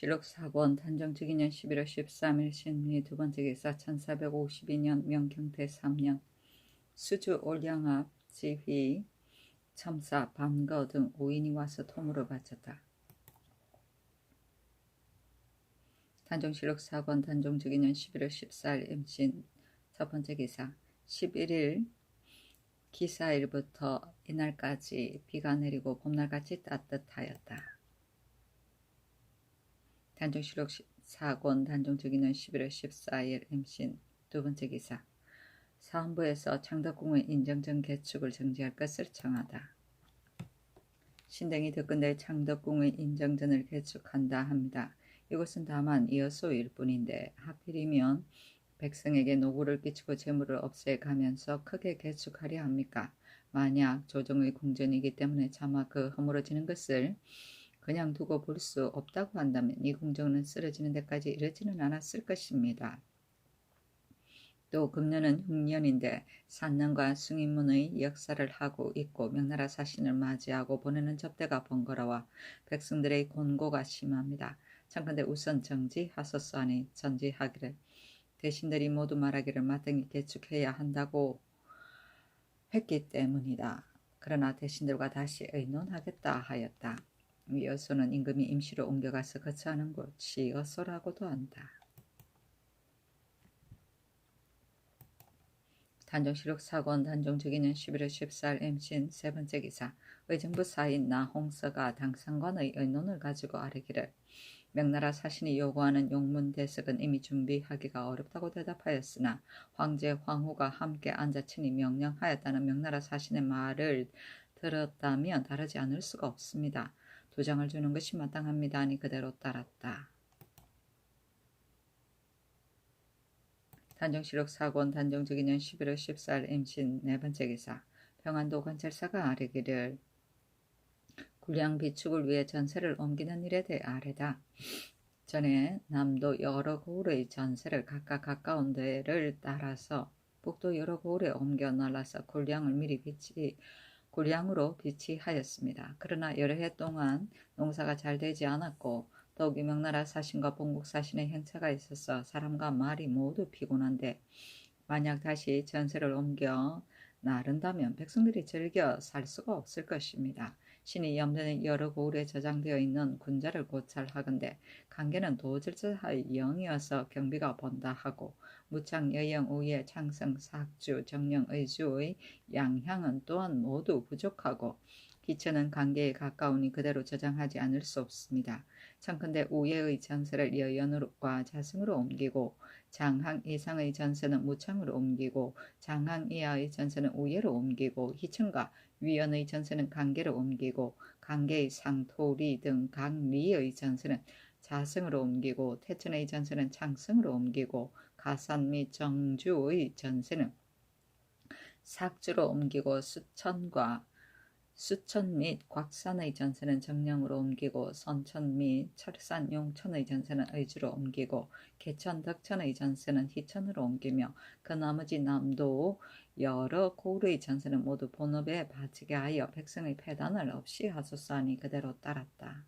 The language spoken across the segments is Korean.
실록 4권 단정직인년 11월 13일 신미 두번째 기사 1452년 명경태 3년 수주 올량압 지휘 첨사 반거 등 5인이 와서 통으로 바쳤다. 단정실록 4권 단정직인년 11월 14일 임신 첫번째 기사 11일 기사일부터 이날까지 비가 내리고 봄날같이 따뜻하였다. 단정실록 4권 단정직인년 11월 14일 임신 두번째 기사 사헌부에서 창덕궁의 인정전 개축을 정지할 것을 청하다. 신댕이 덕근대 창덕궁의 인정전을 개축한다 합니다. 이것은 다만 이어소일 뿐인데 하필이면 백성에게 노고를 끼치고 재물을 없애가면서 크게 개축하려 합니까? 만약 조정의 궁전이기 때문에 차마 그 허물어지는 것을 그냥 두고 볼 수 없다고 한다면 이 궁정은 쓰러지는 데까지 이르지는 않았을 것입니다. 또 금년은 흉년인데 산년과 숭인문의 역사를 하고 있고 명나라 사신을 맞이하고 보내는 접대가 번거로워 백성들의 곤고가 심합니다. 참건대 우선 정지하소서 하니 전지하기를 대신들이 모두 말하기를 마땅히 개축해야 한다고 했기 때문이다. 그러나 대신들과 다시 의논하겠다 하였다. 여소는 임금이 임시로 옮겨가서 거처하는 곳이 여소라고도 한다. 단정실록 4권 단정직인년 11월 14일 임신 세번째 기사 의정부 사인 나홍서가 당상관의 의논을 가지고 아뢰기를 명나라 사신이 요구하는 용문대석은 이미 준비하기가 어렵다고 대답하였으나 황제 황후가 함께 앉아 친히 명령하였다는 명나라 사신의 말을 들었다면 다르지 않을 수가 없습니다. 두 장을 주는 것이 마땅합니다 하니 그대로 따랐다. 단정실록 4권 단정직인년 11월 14일 임신 네번째 기사 평안도 관찰사가 아뢰기를 군량 비축을 위해 전세를 옮기는 일에 대해 아뢰다. 전에 남도 여러 고을의 전세를 각각 가까운 데를 따라서 북도 여러 고을에 옮겨 날라서 군량으로 비치하였습니다. 그러나 여러 해 동안 농사가 잘 되지 않았고 더욱이 명나라 사신과 본국 사신의 행차가 있어서 사람과 말이 모두 피곤한데 만약 다시 전세를 옮겨 나른다면 백성들이 즐겨 살 수가 없을 것입니다. 신이 염려는 여러 고을에 저장되어 있는 군자를 고찰하건대 관계는 도질서하의 영이어서 경비가 본다 하고 무창, 여영, 우예, 창성, 사학주, 정령, 의주의 양향은 또한 모두 부족하고 기천은 관계에 가까우니 그대로 저장하지 않을 수 없습니다. 청컨대 우예의 전세를 여연과 자승으로 옮기고 장항 이상의 전세는 무창으로 옮기고 장항 이하의 전세는 우예로 옮기고 희천과 위연의 전세는 강계로 옮기고 강계의 상토리 등 강리의 전세는 자승으로 옮기고 태천의 전세는 창성으로 옮기고 가산 및 정주의 전세는 삭주로 옮기고 수천 및 곽산의 전세는 정령으로 옮기고 선천 및 철산 용천의 전세는 의주로 옮기고 개천 덕천의 전세는 희천으로 옮기며 그 나머지 남도 여러 고을의 전세는 모두 본업에 바치게 하여 백성의 폐단을 없이 하소서 하니 그대로 따랐다.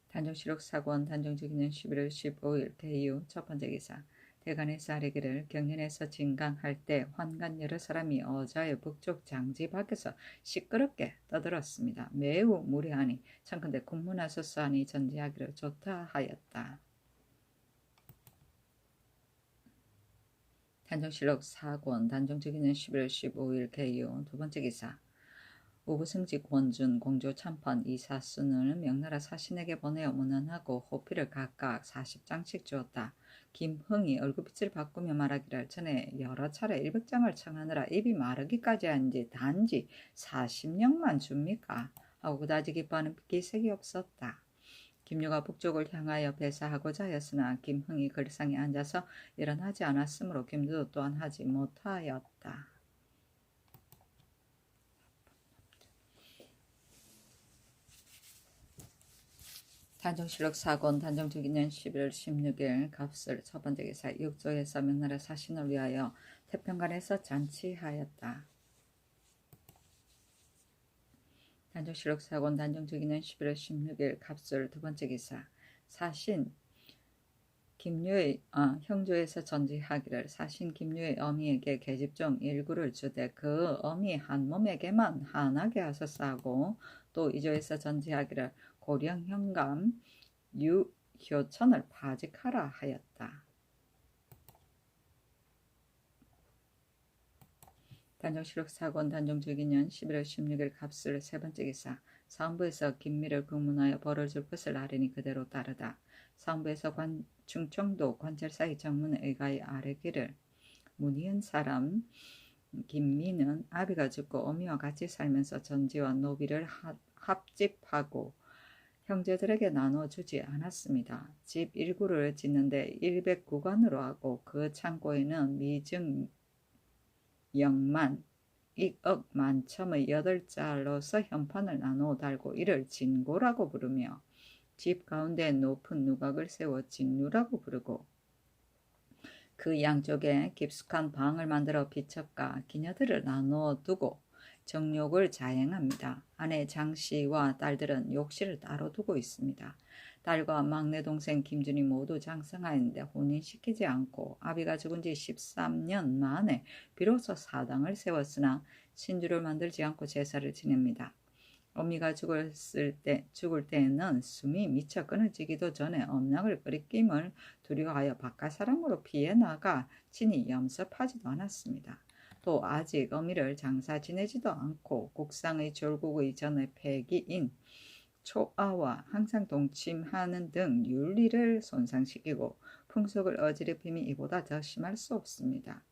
단정실록 4권 단정직인년 11월 15일 대유 첫번째 기사 대간에서 아뢰기를 경연에서 진강할 때 환관 여러 사람이 어자의 북쪽 장지 밖에서 시끄럽게 떠들었습니다. 매우 무례하니 청컨대 국문하소서 하니 전지하기를 좋다 하였다. 단정실록 4권 단정직인년 11월 15일 개유 두번째 기사 우부승직 원준 공조 참판 이사순을 명나라 사신에게 보내어 문안하고 호피를 각각 40장씩 주었다. 김흥이 얼굴빛을 바꾸며 말하기를 전에 여러 차례 100장을 청하느라 입이 마르기까지 한지 단지 40냥만 줍니까? 하고 그다지 기뻐하는 기색이 없었다. 김유가 북쪽을 향하여 배사하고자 하였으나 김흥이 걸상에 앉아서 일어나지 않았으므로 김두도 또한 하지 못하였다. 단정실록 4권 단정직인년 11월 16일 갑술 첫번째 기사 육조에서 명나라 사신을 위하여 태평관에서 잔치하였다. 단종실록 사건 단종특위는 11월 16일 갑술 두 번째 기사. 사신 김유의 형조에서 전지하기를 사신 김유의 어미에게 계집종 일구를 주되 그 어미 한 몸에게만 한하게 하소서하고 또 이조에서 전지하기를 고령 현감 유효천을 파직하라 하였다. 단종실록 사건 단종특위는 11월 16일 갑술 세 번째 기사. 사헌부에서 김미를 국문하여 벌을 줄 것을 아뢰니 그대로 따르다. 사헌부에서 충청도 관찰사의 정문에 의가히 아뢰기를 문희은 사람 김미는 아비가 죽고 어미와 같이 살면서 전지와 노비를 합집하고 형제들에게 나눠주지 않았습니다. 집 1구를 짓는데 100구간으로 하고 그 창고에는 미증 영만 익억 만첨의 8짤로서 현판을 나누어 달고 이를 진고라고 부르며 집 가운데 높은 누각을 세워 진루라고 부르고 그 양쪽에 깊숙한 방을 만들어 비첩과 기녀들을 나누어 두고 정욕을 자행합니다. 아내 장씨와 딸들은 욕실을 따로 두고 있습니다. 딸과 막내 동생 김준이 모두 장성하였는데 혼인시키지 않고 아비가 죽은 지 13년 만에 비로소 사당을 세웠으나 신주를 만들지 않고 제사를 지냅니다. 어미가 죽을 때에는 숨이 미쳐 끊어지기도 전에 엄락을 끓이김을 두려워하여 바깥 사람으로 피해 나가 친히 염습하지도 않았습니다. 또 아직 어미를 장사 지내지도 않고 국상의 졸국의 전의 폐기인 초아와 항상 동침하는 등 윤리를 손상시키고 풍속을 어지럽힘이 이보다 더 심할 수 없습니다.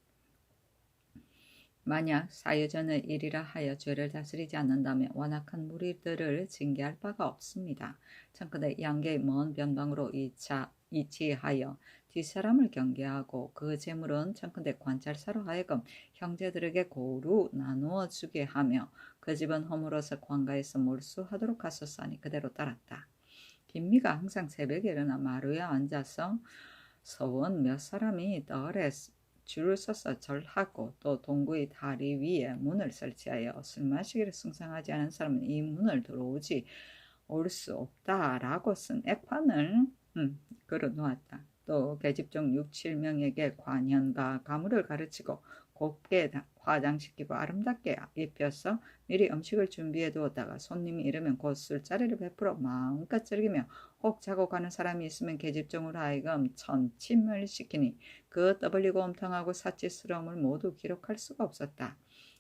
만약 사유전의 일이라 하여 죄를 다스리지 않는다면 완악한 무리들을 징계할 바가 없습니다. 청컨대 양계의 먼 변방으로 이치하여 뒷사람을 경계하고 그 재물은 청컨대 관찰사로 하여금 형제들에게 고루 나누어 주게 하며 그 집은 허물어서 관가에서 몰수하도록 하소서하니 그대로 따랐다. 김미가 항상 새벽에 일어나 마루에 앉아서 서원 몇 사람이 뜰에 줄을 서서 절하고 또 동구의 다리 위에 문을 설치하여 술 마시기를 승상하지 않은 사람은 이 문을 들어오지 올 수 없다라고 쓴 액판을 걸어놓았다. 또 계집종 6, 7명에게 관현과 가무를 가르치고 곱게 화장시키고 아름답게 입혀서 미리 음식을 준비해 두었다가 손님이 이르면 곧 술자리를 베풀어 마음껏 즐기며 혹 자고 가는 사람이 있으면 계집종으로 하여금 천침을 시키니 그 떠벌리고 엄탕하고 사치스러움을 모두 기록할 수가 없었다.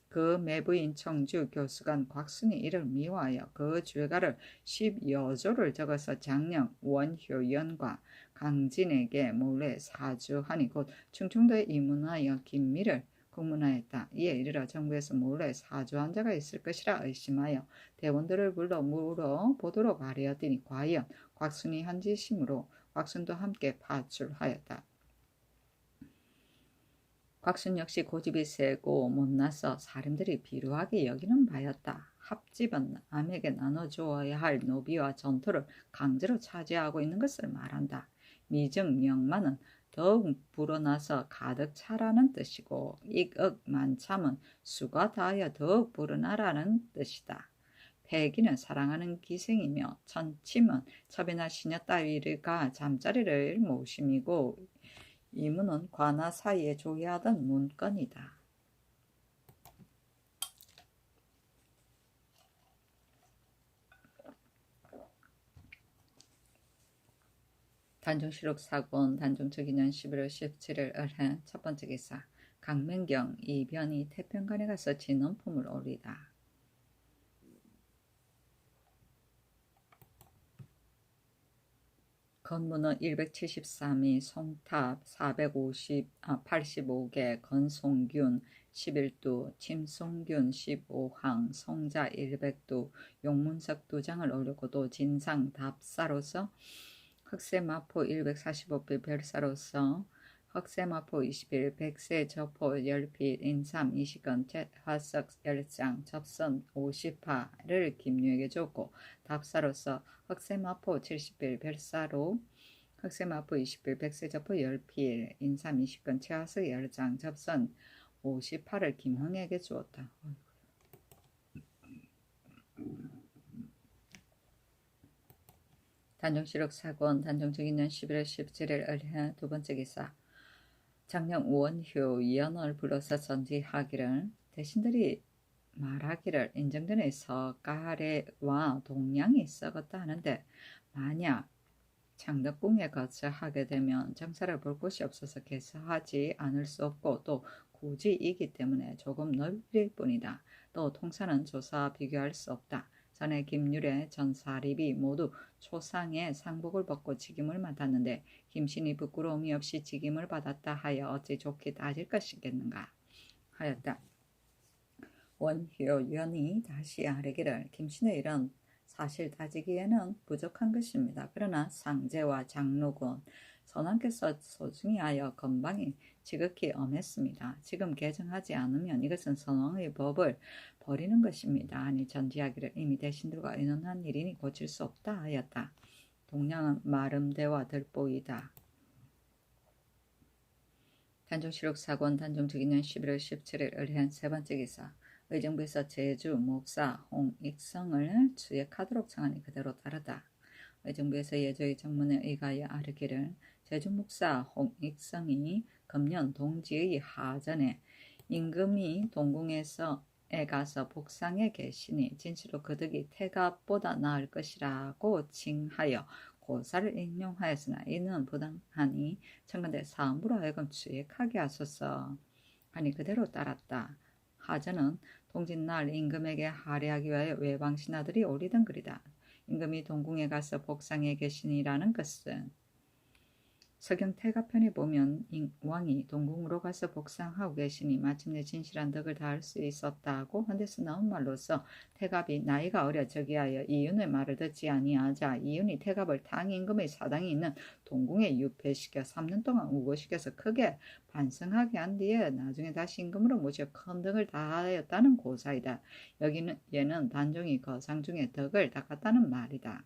그 매부인 청주 교수관 곽순이 이를 미워하여 그 죄가를 10여조를 적어서 장령 원효연과 강진에게 몰래 사주하니 곧 충청도에 입문하여 김미를 국문하였다. 이에 이르러 정부에서 몰래 사주한 자가 있을 것이라 의심하여 대원들을 불러 물어보도록 하려더니 과연 곽순이 한 짓이므로 곽순도 함께 파출하였다. 곽순 역시 고집이 세고 못나서 사람들이 비루하게 여기는 바였다. 합집은 남에게 나눠주어야 할 노비와 전토를 강제로 차지하고 있는 것을 말한다. 미증 명만은 더욱 불어나서 가득 차라는 뜻이고 익억 만참은 수가 다하여 더욱 불어나라는 뜻이다. 패기는 사랑하는 기생이며 천침은 첩이나 시녀 따위가 잠자리를 모심이고 이문은 관아 사이에 조회하던 문건이다. 단종실록 사건 단종특위는 11월 17일 을해 첫 번째 기사. 강맹경 이변이 태평간에 가서 진원품을 올리다. 건문은 173이 송탑 85개 건송균 11두 침송균 15항 송자 100두 용문석 2장을 올렸고 또 진상 답사로서 흑세마포 145필 별사로서 흑세마포 20필 백세 저포 10필 인삼 20건 화석 10장 접선 50파를 김유에게 줬고 답사로서 흑세마포 70필 별사로 흑세마포 20필 백세저포 10필 인삼 20건 채화석 10장 접선 50파를 김흥에게 주었다. 단종시록 사건 단종적 있는 11월 17일 을해 두 번째 기사. 장령 원효 위원을 불러서 전지하기를 대신들이 말하기를 인정전에 서가래와 동량이 썩었다 하는데 만약 창덕궁에 거처하게 되면 정사를 볼 곳이 없어서 개서하지 않을 수 없고 또 고지이기 때문에 조금 넓일 뿐이다. 또 통사는 조사와 비교할 수 없다. 전에 김유래 전사립이 모두 초상의 상복을 벗고 직임을 맡았는데 김신이 부끄러움이 없이 직임을 받았다 하여 어찌 좋게 따질 것이겠는가 하였다. 원효연이 다시 아뢰기를 김신의 이런 사실 따지기에는 부족한 것입니다. 그러나 상제와 장로군 선왕께서 소중히 하여 건방이 지극히 엄했습니다. 지금 개정하지 않으면 이것은 선왕의 법을 버리는 것입니다. 아니 전지하기를 이미 대신들과 의논한 일이니 고칠 수 없다 하였다. 동량은 마름대와 들보이다. 단종시록 사건 단종적 있는 11월 17일 을해한 세 번째 기사. 의정부에서 제주 목사 홍익성을 추액하도록 청하니 그대로 따르다. 의정부에서 예조의 정문에 의가하여 아르기를 제주 목사 홍익성이 금년 동지의 하전에 임금이 동궁에 가서 복상에 계시니 진실로 그 덕이 태갑보다 나을 것이라고 칭하여 고사를 인용하였으나 이는 부당하니 청건대 사음으로 하여금 추액하게 하소서 하니 그대로 따랐다. 하전은 동짓날 임금에게 할애하기 위하여 외방 신하들이 올리던 글이다. 임금이 동궁에 가서 복상에 계시니라는 것은 서경 태가편에 보면 왕이 동궁으로 가서 복상하고 계시니 마침내 진실한 덕을 다할 수 있었다고 한데서 나온 말로서 태갑이 나이가 어려 저기하여 이윤의 말을 듣지 아니하자 이윤이 태갑을 당 임금의 사당이 있는 동궁에 유폐시켜 3년 동안 우거시켜서 크게 반성하게 한 뒤에 나중에 다시 임금으로 모셔 큰 덕을 다하였다는 고사이다. 여기는 얘는 단종이 거상 중에 덕을 닦았다는 말이다.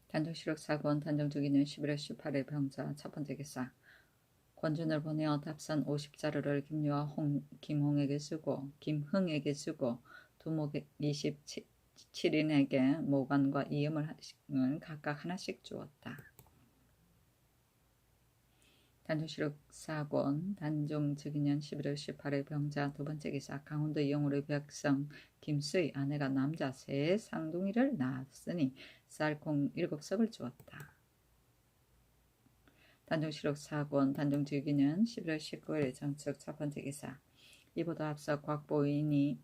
단종시록 사건 단종주기는 11월 18일 병자 첫 번째 기사. 권준을 보내어 답선 50자루를 김유와 김홍에게 쓰고 김흥에게 쓰고 두목 27인에게 모관과 이음을 각각 하나씩 주었다. 단종시록 사건 단종즉위년 11월 18일 병자 두 번째 기사. 강원도 이영우의 백성 김수의 아내가 남자 세 쌍둥이를 낳았으니 쌀콩 7석을 주었다. 단종시록 사건 단종즉위년 11월 19일 정축 첫 번째 기사. 이보다 앞서 곽보민이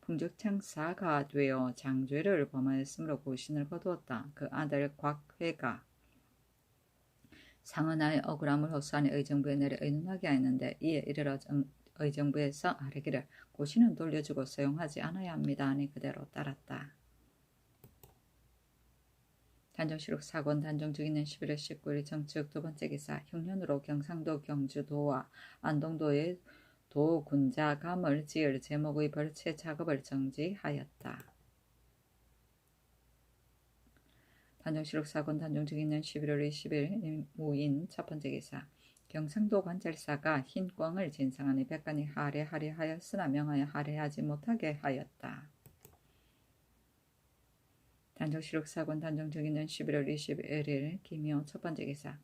풍족창사가 되어 장죄를 범하였으므로 고신을 거두었다. 그 아들 곽회가 상은하의 억울함을 호소하니 의정부에 내려 의논하게 하였는데 이에 이르러 의정부에서 아뢰기를 고신은 돌려주고 소용하지 않아야 합니다 하니 그대로 따랐다. 단종시록 사건 단종즉위는 11월 19일 정축 두 번째 기사. 흉년으로 경상도 경주도와 안동도의 도군자감을 지을 제목의 벌채 작업을 정지하였다. 단종시록 사건 단종즉위는 11월 20일 무인 첫 번째 기사. 경상도 관찰사가 흰꽝을 진상하니 백관이 할애하려 하였으나 명하여 할애하지 못하게 하였다. 단종시록 사건 단종즉위는 11월 21일 김효 첫 번째 기사.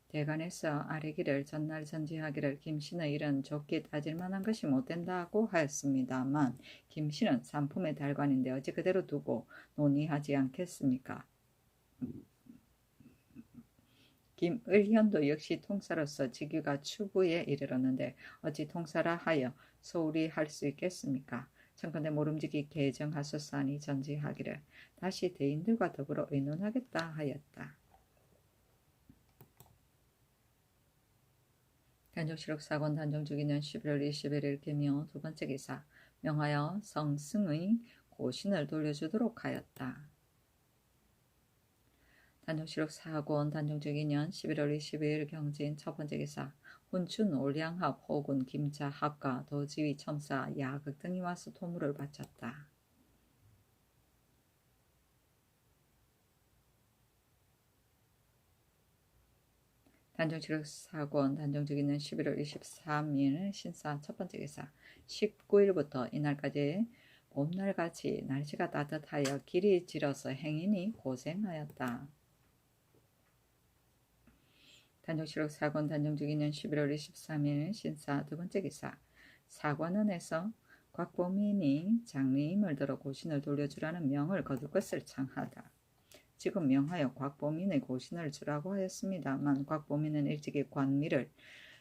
대관에서 아뢰기를 전날 전지하기를 김씨의 일은 좋게 따질 만한 것이 못된다고 하였습니다만 김씨는 산품의 달관인데 어찌 그대로 두고 논의하지 않겠습니까? 김을현도 역시 통사로서 직위가 추부에 이르렀는데 어찌 통사라 하여 소홀히 할 수 있겠습니까? 청컨대 모름지기 개정하소서 하니 전지하기를 다시 대인들과 더불어 의논하겠다 하였다. 단종시록 사건 단종즉위는 11월 21일 김효 두 번째 기사. 명하여 성승의 고신을 돌려주도록 하였다. 단종시록 사건 단종즉위년 11월 22일 경진 첫 번째 기사. 훈춘 올량합 호군 김자합과 도지위 첨사 야극 등이 와서 도물을 바쳤다. 단종치록 사건 단종적이는 11월 23일 신사 첫 번째 기사 19일부터 이날까지 봄날같이 날씨가 따뜻하여 길이 질어서 행인이 고생하였다. 단종치록 사건 단종적이는 11월 23일 신사 두 번째 기사 사관원에서 곽보민이 장리임을 들어 고신을 돌려주라는 명을 거둘 것을 청하다. 지금 명하여 곽보민의 고신을 주라고 하였습니다만 곽보민은 일찍이 관미를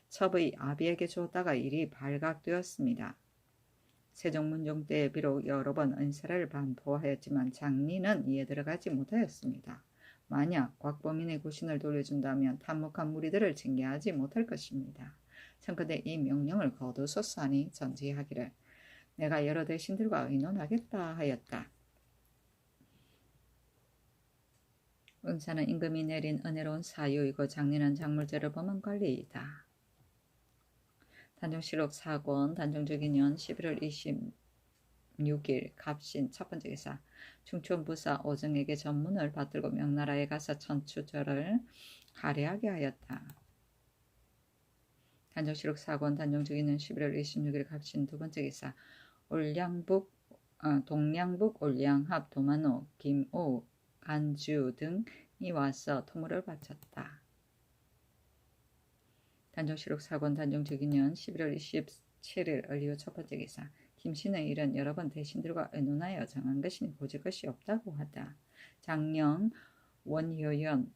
첩의 아비에게 줬다가 일이 발각되었습니다. 세종문종 때 비록 여러 번 은사를 반포하였지만 장리는 이에 들어가지 못하였습니다. 만약 곽보민의 고신을 돌려준다면 탐묵한 무리들을 징계하지 못할 것입니다. 청컨대 이 명령을 거두소서 하니 전지하기를 내가 여러 대신들과 의논하겠다 하였다. 은사는 임금이 내린 은혜로운 사유이고 장리는 작물제를 범한 관리이다. 단종실록 사권 단종적인년 11월 26일 갑신 첫 번째 기사 충촌부사 오정에게 전문을 받들고 명나라에 가서 천추절을 할애하게 하였다. 단종실록 사권 단종적인년 11월 26일 갑신 두 번째 기사 동량북 올량합 도만호 김오 간주 등이 와서 토물을 바쳤다. 단종실록 사권 단종적인년 11월 27일 을리오 첫 번째 기사 김씨는 이런 여러 번 대신들과 의논하여 정한 것이니 고질 것이 없다고 하다. 장령 원효연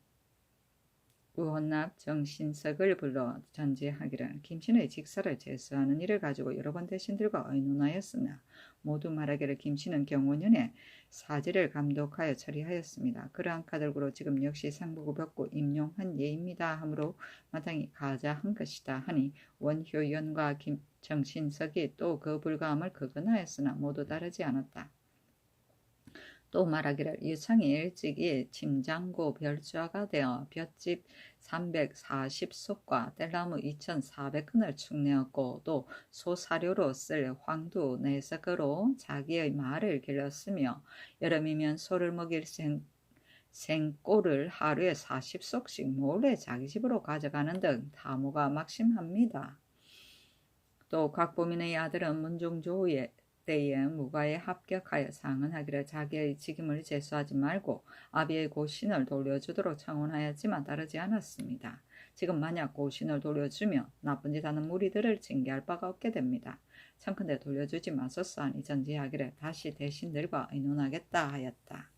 우헌납 정신석을 불러 전제하기를 김씨의 직사를 제수하는 일을 가지고 여러 번 대신들과 의논하였으나 모두 말하기를 김씨는 경호년에 사지를 감독하여 처리하였습니다. 그러한 까닭으로 지금 역시 상부구벽구 임용한 예입니다 하므로 마땅히 가자한 것이다 하니 원효연과 정신석이 또 그 불가함을 거듭하였으나 모두 다르지 않았다. 또 말하기를 유창이 일찍이 침장고 별주화가 되어 볏집 340속과 뗄나무 2400근을 축내었고 또 소사료로 쓸 황두 4석으로 자기의 말을 길렀으며 여름이면 소를 먹일 생꼬를 하루에 40속씩 몰래 자기 집으로 가져가는 등 탐호가 막심합니다. 또 곽보민의 아들은 문종조의 때에 무과에 합격하여 상언하기를 자기의 직임을 제수하지 말고 아비의 고신을 돌려주도록 청원하였지만 따르지 않았습니다. 지금 만약 고신을 돌려주며 나쁜 짓 하는 무리들을 징계할 바가 없게 됩니다. 청컨대 돌려주지 마소서 하니 전지하기를 다시 대신들과 의논하겠다 하였다.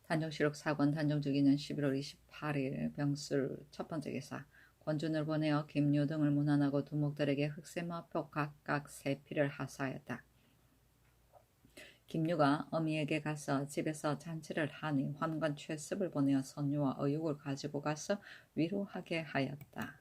단종실록 사권 단종적인년 11월 28일 병술 첫 번째 기사 권준을 보내어 김유 등을 문안하고 두목들에게 흑세마포 각각 3피를 하사하였다. 김유가 어미에게 가서 집에서 잔치를 하니 환관 최습을 보내어 선유와 의육을 가지고 가서 위로하게 하였다.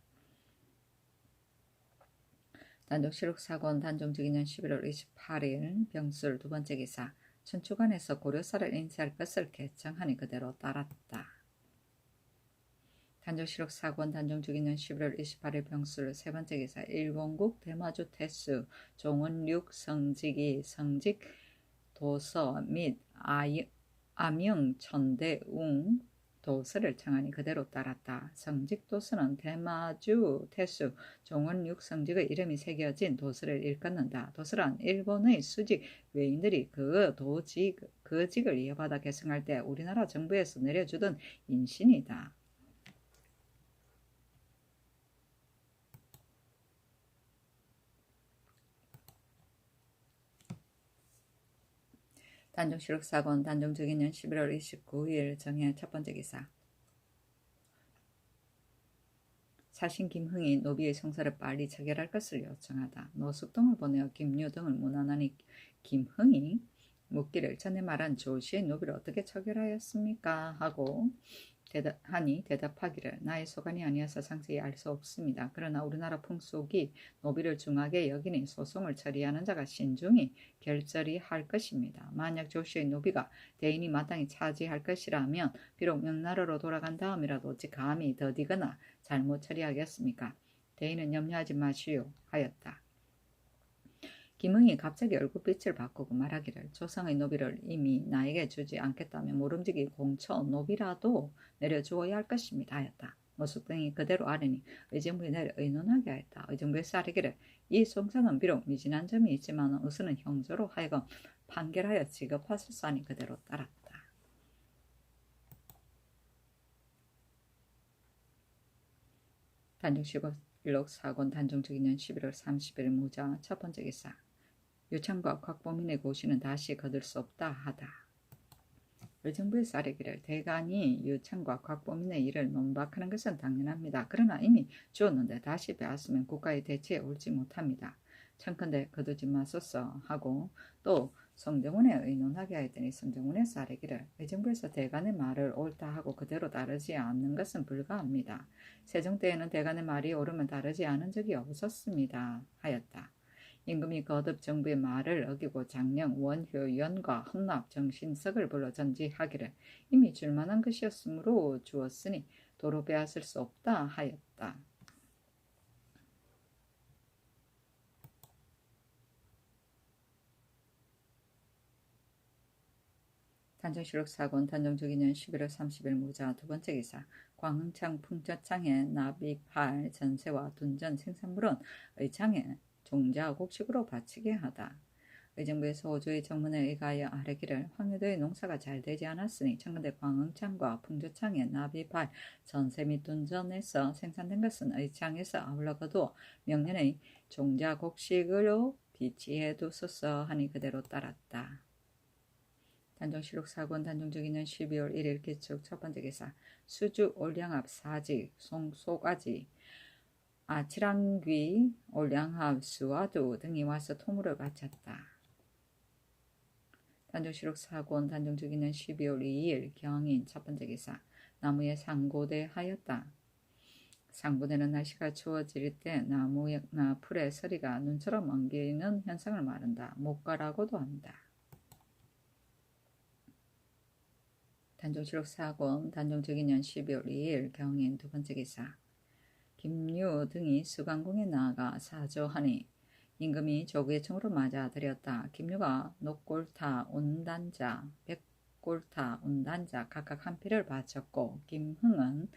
단종실록 사권 단종적인년 11월 28일 병술 두 번째 기사 천추관에서 고려사를 인쇄할 것을 개청하니 그대로 따랐다. 단종실록 사권 단종적인년 11월 28일 병술 세 번째 기사 일본국 대마주 태수 종원륙 성직이 성직 도서 및 암영 천대웅 도서를 청하니 그대로 따랐다. 성직 도서는 대마주 태수 종원육 성직의 이름이 새겨진 도서를 일컫는다. 도서란 일본의 수직 외인들이 그 직을 이어받아 계승할 때 우리나라 정부에서 내려주던 인신이다. 단종실록 사권 단종적인년 11월 29일 정해 첫 번째 기사 사신 김흥이 노비의 성사를 빨리 처결할 것을 요청하다. 노숙동을 보내어 김유 등을 문안하니 김흥이 묻기를 전에 말한 조씨의 노비를 어떻게 처결하였습니까? 하고 대답하기를 나의 소관이 아니어서 상세히 알 수 없습니다. 그러나 우리나라 풍속이 노비를 중하게 여기니 소송을 처리하는 자가 신중히 결절이 할 것입니다. 만약 조씨의 노비가 대인이 마땅히 차지할 것이라면 비록 명나라로 돌아간 다음이라도 어찌 감히 더디거나 잘못 처리하겠습니까? 대인은 염려하지 마시오 하였다. 김흥이 갑자기 얼굴빛을 바꾸고 말하기를 조상의 노비를 이미 나에게 주지 않겠다며 모름지기 공처 노비라도 내려주어야 할 것입니다 하였다. 모숙등이 그대로 아뢰니 의정부에 내려 의논하게 하였다. 의정부에서 아뢰기를 이 송사는 비록 미진한 점이 있지만 의수는 형조로 하여금 판결하여 지급하소서하니 그대로 따랐다. 단종실록 사건 단종적인 11월 30일 무자 첫 번째 기사 유창과 곽보민의 고시는 다시 거둘 수 없다 하다. 의정부에서 아뢰기를 대간이 유창과 곽보민의 일을 논박하는 것은 당연합니다. 그러나 이미 주었는데 다시 빼앗으면 국가의 대치에 옳지 못합니다. 청컨대 거두지 마소서 하고 또 성정훈에 의논하게 하였더니 성정훈에서 아뢰기를 의정부에서 대간의 말을 옳다 하고 그대로 따르지 않는 것은 불가합니다. 세종 때에는 대간의 말이 옳으면 따르지 않은 적이 없었습니다 하였다. 임금이 거듭 정부의 말을 어기고 장령, 원효, 연과 헌납, 정신석을 불러 전지하기를 이미 줄만한 것이었으므로 주었으니 도로 빼앗을 수 없다 하였다. 단종실록 사건 단종적인년 11월 30일 무자 두 번째 기사 광흥창 풍저창의 나비팔 전세와 둔전 생산물은 의창에 종자 곡식으로 바치게 하다. 의정부에서 호조의 정문에 의하여 아뢰기를 황유도의 농사가 잘 되지 않았으니 청근대 광흥창과 풍조창의 나비발 전세 및 둔전에서 생산된 것은 의창에서 아울러 거두어 명년의 종자 곡식으로 비치해 두소서 하니 그대로 따랐다. 단종실록 사건 단종적인년 12월 1일 기축 첫 번째 기사 수주 올량합 사직 송소가지 아치랑귀 올량합 수와두 등이 와서 토물을 바쳤다. 단종실록 사건 단종적인년 12월 2일 경인 첫 번째 기사 나무에 상고대 하였다. 상고대는 날씨가 추워질 때 나무나 풀의 서리가 눈처럼 엉기는 현상을 말한다. 목가라고도 한다. 단종실록 사건 단종적인년 12월 2일 경인 두 번째 기사 김유 등이 수강궁에 나아가 사조하니 임금이 조구의 청으로 맞아들였다. 김유가 녹골타 운단자, 백골타 운단자 각각 한 피를 바쳤고 김흥은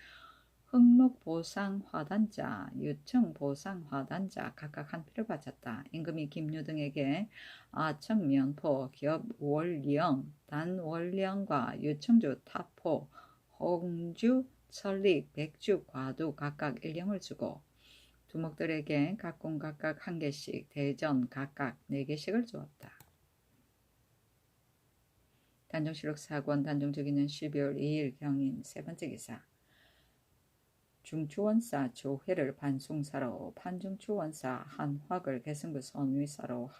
흥록보상화단자, 유청보상화단자 각각 한 피를 바쳤다. 임금이 김유 등에게 아청면포, 겹월령, 단월령과 유청주, 타포, 홍주, 설릭, 백주, 과두 각각 1령을 주고 두목들에게 각공 각각 한 개씩, 대전 각각 4개씩을 주었다. 단종실록 사건 단종적인년 12월 2일 경인 세 번째 기사 중추원사 조회를 반송사로 판중추원사 한화을 개승부 선위사로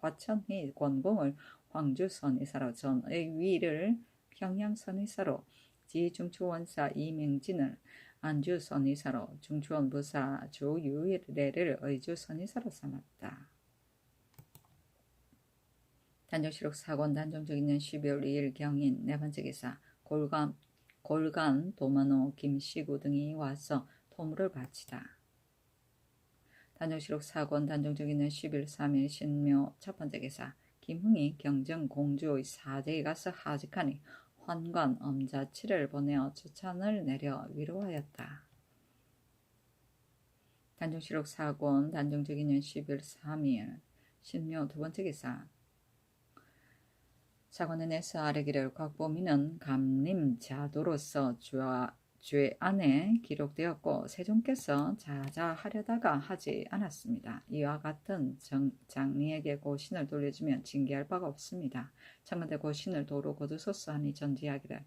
화천희 권공을 황주 선위사로 전의위를 평양 선위사로 지중추원사 이명진을 안주 선위사로 중추원 부사 조유래를 의주 선위사로 삼았다. 단종실록 사건 단종적인년 12월 2일 경인 네 번째 기사 골간 도만호 김시구 등이 와서 토물을 바치다. 단종실록 사건 단종적인년 11월 3일 신묘 첫 번째 기사 김흥이 경정 공주의 사제에 가서 하직하니 환관 엄자치를 보내어 추천을 내려 위로하였다. 단종실록 사건 단종적인년 12월 3일 신묘 두 번째 기사 사관원에서 아뢰기를 곽보민은 감림자도로서 죄 안에 기록되었고 세종께서 자자하려다가 하지 않았습니다. 이와 같은 장리에게 고신을 돌려주면 징계할 바가 없습니다. 청근대 고신을 도로 거두소서 하니 전지하기를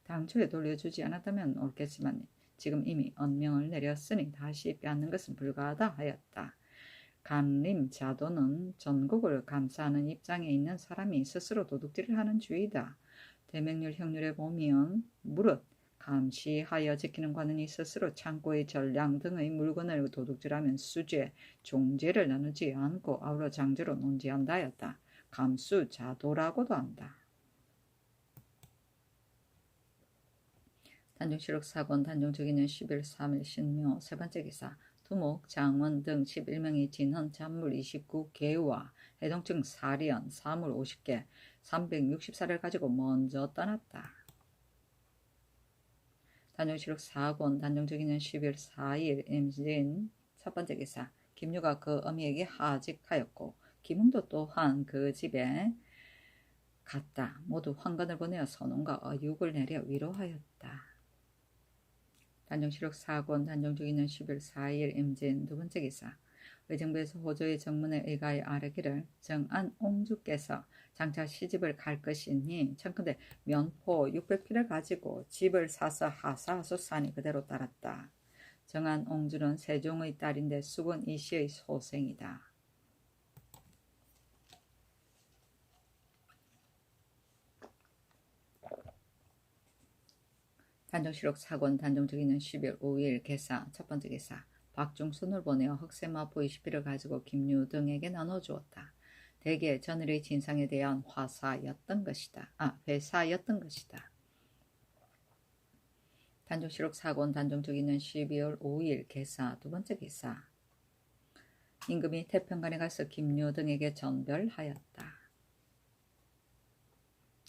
당초에 돌려주지 않았다면 옳겠지만 지금 이미 언명을 내렸으니 다시 빼앗는 것은 불가하다 하였다. 감림자도는 전국을 감사하는 입장에 있는 사람이 스스로 도둑질을 하는 주의다. 대명률 형률에 보면 무릇 감시하여 지키는 관원이 스스로 창고의 전량 등의 물건을 도둑질하면 수죄, 종죄를 나누지 않고 아우러 장죄로 논지한다 하였다. 감수자도라고도 한다. 단종실록 사건 단종적인년 11월 3일 신묘 세 번째 기사 두목, 장원 등 11명이 진헌 잔물 29개와 해동증 사리연, 사물 50개, 360살을 가지고 먼저 떠났다. 단종실록 4권 단종적인년 12월 4일 임진 첫 번째 기사. 김유가 그 어미에게 하직하였고 김흥도 또한 그 집에 갔다. 모두 황건을 보내어 선언과 어육을 내려 위로하였다. 단종실록 4권 단종적인년 12월 4일 임진 두 번째 기사. 의정부에서 호조의 정문에 의가에 아뢰기를 정안 옹주께서 장차 시집을 갈 것이니 청컨대 면포 600필을 가지고 집을 사서 하사하소사니 그대로 따랐다. 정안 옹주는 세종의 딸인데 수군 이씨의 소생이다. 단종실록 4권 단종적인년 12월 5일 개사 첫 번째 개사. 박중순을 보내어 흑세마포 20필을 가지고 김유 등에게 나눠주었다. 대개 전일의 진상에 대한 회사였던 것이다. 단종실록 4권 단종적인년 12월 5일 개사 두 번째 개사. 임금이 태평간에 가서 김유 등에게 전별하였다.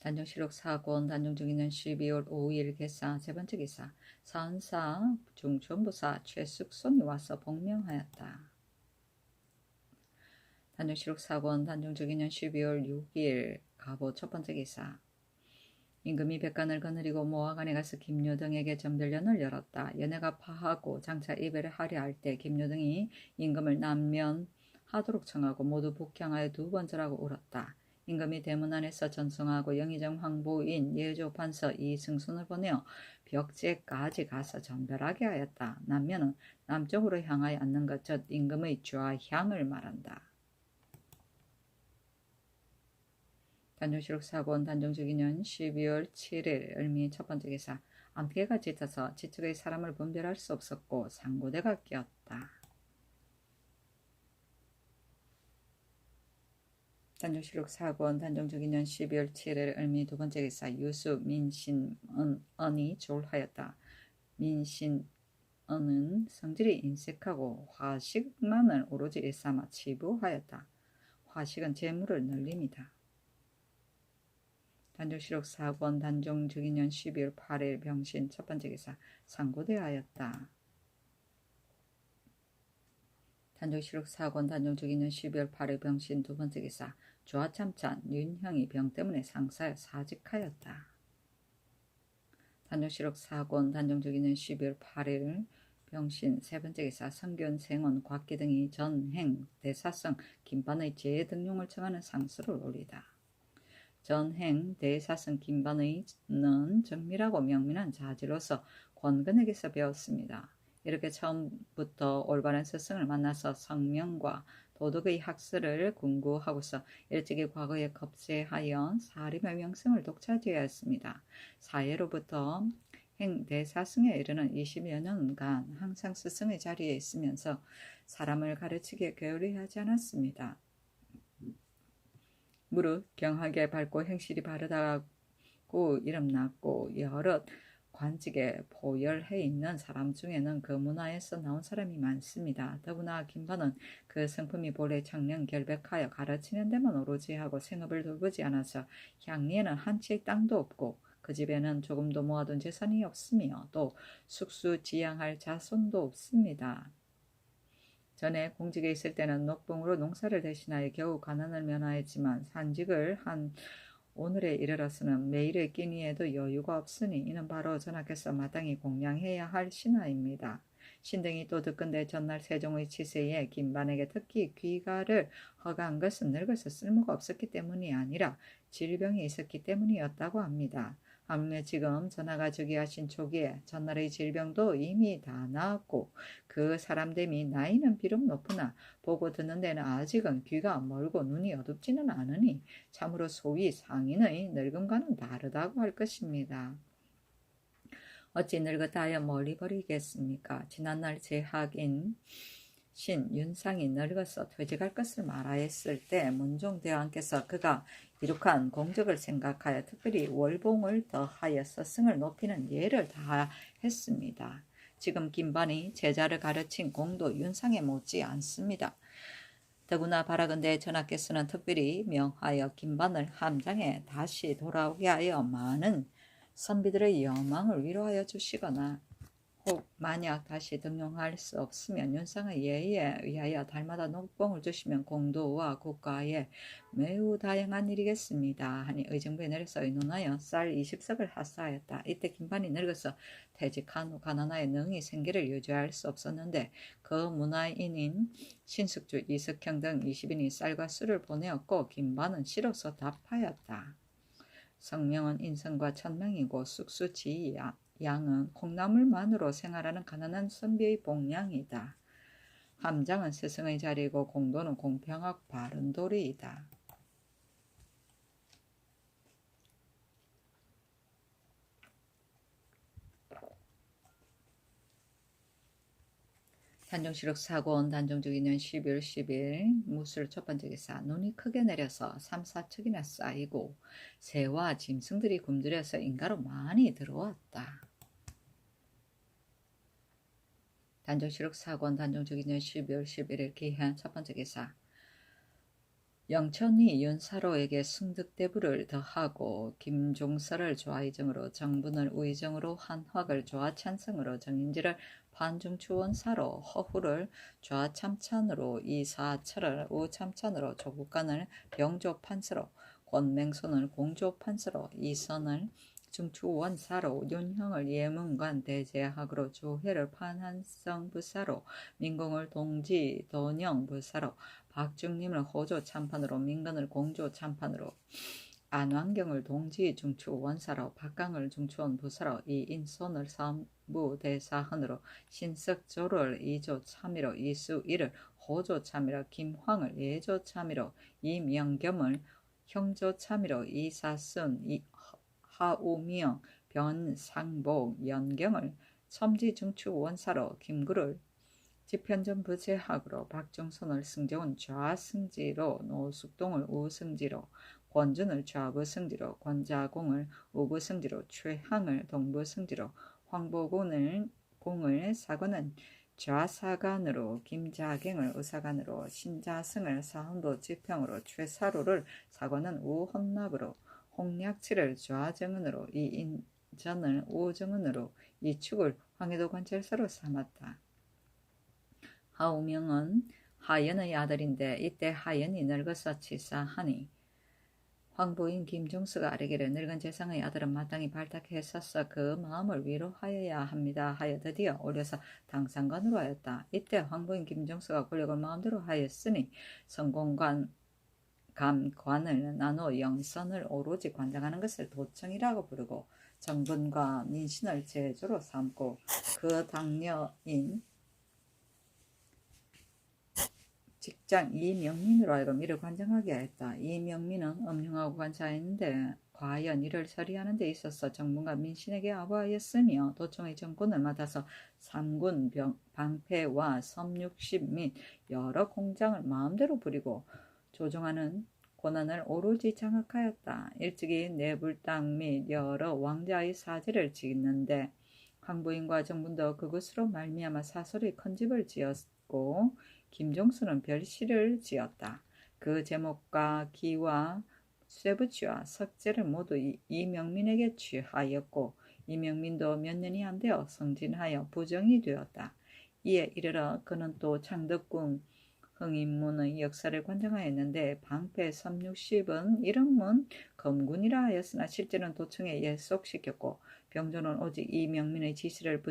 단종실록 4권 단종적인년 12월 5일 개사 세 번째 기사. 사은사 중천부사 최숙손이 와서 복명하였다. 단종실록 4권 단종적인년 12월 6일 가보 첫 번째 기사. 임금이 백관을 거느리고 모화관에 가서 김유 등에게 전별연을 열었다. 연회가 파하고 장차 이별을 하려 할 때 김유 등이 임금을 난면하도록 청하고 모두 복향하여 두 번 절하고 울었다. 임금이 대문 안에서 전송하고 영의정 황보인 예조 판서 이승순을 보내어 벽제까지 가서 전별하게 하였다. 남면은 남쪽으로 향하여 앉는 것 즉 임금의 좌향을 말한다. 단종실록 4권 단종적인년 12월 7일 을미 첫 번째 기사. 암태가 짙어서 지측의 사람을 분별할 수 없었고 상고대가 끼었다. 단종실록 4권 단종적인년 12월 7일 을미 두 번째 기사. 유수 민신은이 졸하였다. 민신은은 성질이 인색하고 화식만을 오로지 일삼아 치부하였다. 화식은 재물을 늘림이다. 단종실록 4권 단종적인년 12월 8일 병신 첫 번째 기사. 상고대하였다. 단종실록 4권 단종적인년 12월 8일 병신 두 번째 기사. 조화참찬 윤형이 병 때문에 상사여 사직하였다. 단종실록 4권 단종적인년 12월 8일 병신 세 번째 기사. 성균, 생원, 곽기 등이 전행, 대사성, 김반의 제해 등용을 청하는 상수를 올리다. 전행, 대사성, 김반의는 정밀하고 명민한 자지로서 권근에게서 배웠습니다. 이렇게 처음부터 올바른 스승을 만나서 성명과 도덕의 학설을 궁구하고서 일찍이 과거에 급제하여 사림의 명성을 독차지하였습니다. 사예로부터 행대사승에 이르는 20여 년간 항상 스승의 자리에 있으면서 사람을 가르치기에 게을리하지 않았습니다. 무릇 경하게 밝고 행실이 바르다고 이름났고 여러 관직에 보열해 있는 사람 중에는 그 문화에서 나온 사람이 많습니다. 더구나 김반은 그 성품이 본래 청량 결백하여 가르치는 데만 오로지 하고 생업을 돌보지 않아서 향리에는 한 채의 땅도 없고 그 집에는 조금도 모아둔 재산이 없으며 또 숙수지양할 자손도 없습니다. 전에 공직에 있을 때는 녹봉으로 농사를 대신하여 겨우 가난을 면하였지만 산직을 한 오늘에 이르러서는 매일의 끼니에도 여유가 없으니 이는 바로 전하께서 마땅히 공양해야 할 신하입니다. 신등이 또 듣건대 전날 세종의 치세에 김반에게 특히 귀가를 허가한 것은 늙어서 쓸모가 없었기 때문이 아니라 질병이 있었기 때문이었다고 합니다. 하물며 지금 전하가 즉위하신 초기에 전날의 질병도 이미 다 나았고 그 사람됨이 나이는 비록 높으나 보고 듣는 데는 아직은 귀가 멀고 눈이 어둡지는 않으니 참으로 소위 상인의 늙음과는 다르다고 할 것입니다. 어찌 늙었다 하여 멀리 버리겠습니까? 지난날 제학인 신 윤상이 늙어서 퇴직할 것을 말하였을 때 문종대왕께서 그가 이룩한 공적을 생각하여 특별히 월봉을 더하여 스승을 높이는 예를 다했습니다. 지금 김반이 제자를 가르친 공도 윤상에 못지 않습니다. 더구나 바라건대 전하께서는 특별히 명하여 김반을 함장에 다시 돌아오게 하여 많은 선비들의 여망을 위로하여 주시거나 혹 만약 다시 등용할 수 없으면 윤상의 예의에 의하여 달마다 녹봉을 주시면 공도와 국가에 매우 다양한 일이겠습니다 하니 의정부에 내려서 의논하여 쌀 20석을 하사하였다. 이때 김반이 늙어서 퇴직한 후 가난하여 능히 생계를 유지할 수 없었는데 그 문화인인 신숙주, 이석형 등 20인이 쌀과 술을 보내었고 김반은 싫어서 답하였다. 성명은 인성과 천명이고 쑥수지 양은 콩나물만으로 생활하는 가난한 선비의 복량이다. 함장은 스승의 자리이고 공도는 공평하고 바른 도리이다. 단종실록 사고온 단종주기년 12월 10일 무술 첫 번째 기사. 눈이 크게 내려서 3-4척이나 쌓이고 새와 짐승들이 굶주려서 인가로 많이 들어왔다. 단종실록 사고온 단종주기년 12월 11일 기한 첫 번째 기사. 영천이 윤사로에게 승득대부를 더하고 김종서를 좌의정으로, 정분을 우의정으로, 한확을 좌찬성으로, 정인지를 판중추원사로, 허후를 좌참찬으로, 이사철을 우참찬으로, 조국간을 병조판서로, 권맹손을 공조판서로, 이선을 중추원사로, 윤형을 예문관 대제학으로, 조회를 판한성부사로, 민공을 동지 돈영부사로, 박중림을 호조 참판으로, 민건을 공조 참판으로, 안완경을 동지 중추 원사로, 박강을 중추원 부사로, 이인손을 사무 대사헌으로, 신석조를 이조 참의로, 이수일을 호조 참의로, 김황을 예조 참의로, 이명겸을 형조 참의로, 이사순, 하우미영, 변상복, 연경을 첨지 중추 원사로, 김구를 지편전 부재학으로, 박정선을 승정은 좌승지로, 노숙동을 우승지로, 권준을 좌부승지로, 권자공을 우부승지로, 최항을 동부승지로, 황보군을 공을 사관은 좌사관으로, 김자갱을 의사관으로, 신자승을 사헌도 지평으로, 최사로를 사관은 우헌납으로, 홍약치를 좌정은으로, 이인전을 우정은으로, 이축을 황해도 관찰사로 삼았다. 하우명은 하연의 아들인데 이때 하연이 늙어서 치사하니 황부인 김종수가 아뢰기를 늙은 재상의 아들은 마땅히 발탁했었어 그 마음을 위로하여야 합니다 하여 드디어 올려서 당상관으로 하였다. 이때 황부인 김종수가 권력을 마음대로 하였으니 성공관 감관을 나누어 영선을 오로지 관장하는 것을 도청이라고 부르고 정분과 민신을 제조로 삼고 그 당녀인 직장 이명민으로 하여금 이를 관장하게 하였다. 이명민은 엄흉하고 관차했는데 과연 이를 처리하는 데 있어서 정부가 민신에게 아부하였으며 도청의 정권을 맡아서 삼군 방패와 섬육십 및 여러 공장을 마음대로 부리고 조종하는 권한을 오로지 장악하였다. 일찍이 내불 땅 및 여러 왕자의 사제를 짓는데 황부인과 정분도 그것으로 말미암아 사설의 큰 집을 지었고 김종수는 별시를 지었다. 그 제목과 기와 쇠붙이와 석재를 모두 이명민에게 취하였고 이명민도 몇 년이 안 되어 성진하여 부정이 되었다. 이에 이르러 그는 또 창덕궁 흥인문의 역사를 관장하였는데 방패 섬육십은 이름은 검군이라 하였으나 실제는 도청에 예속시켰고 병조는 오직 이명민의 지시를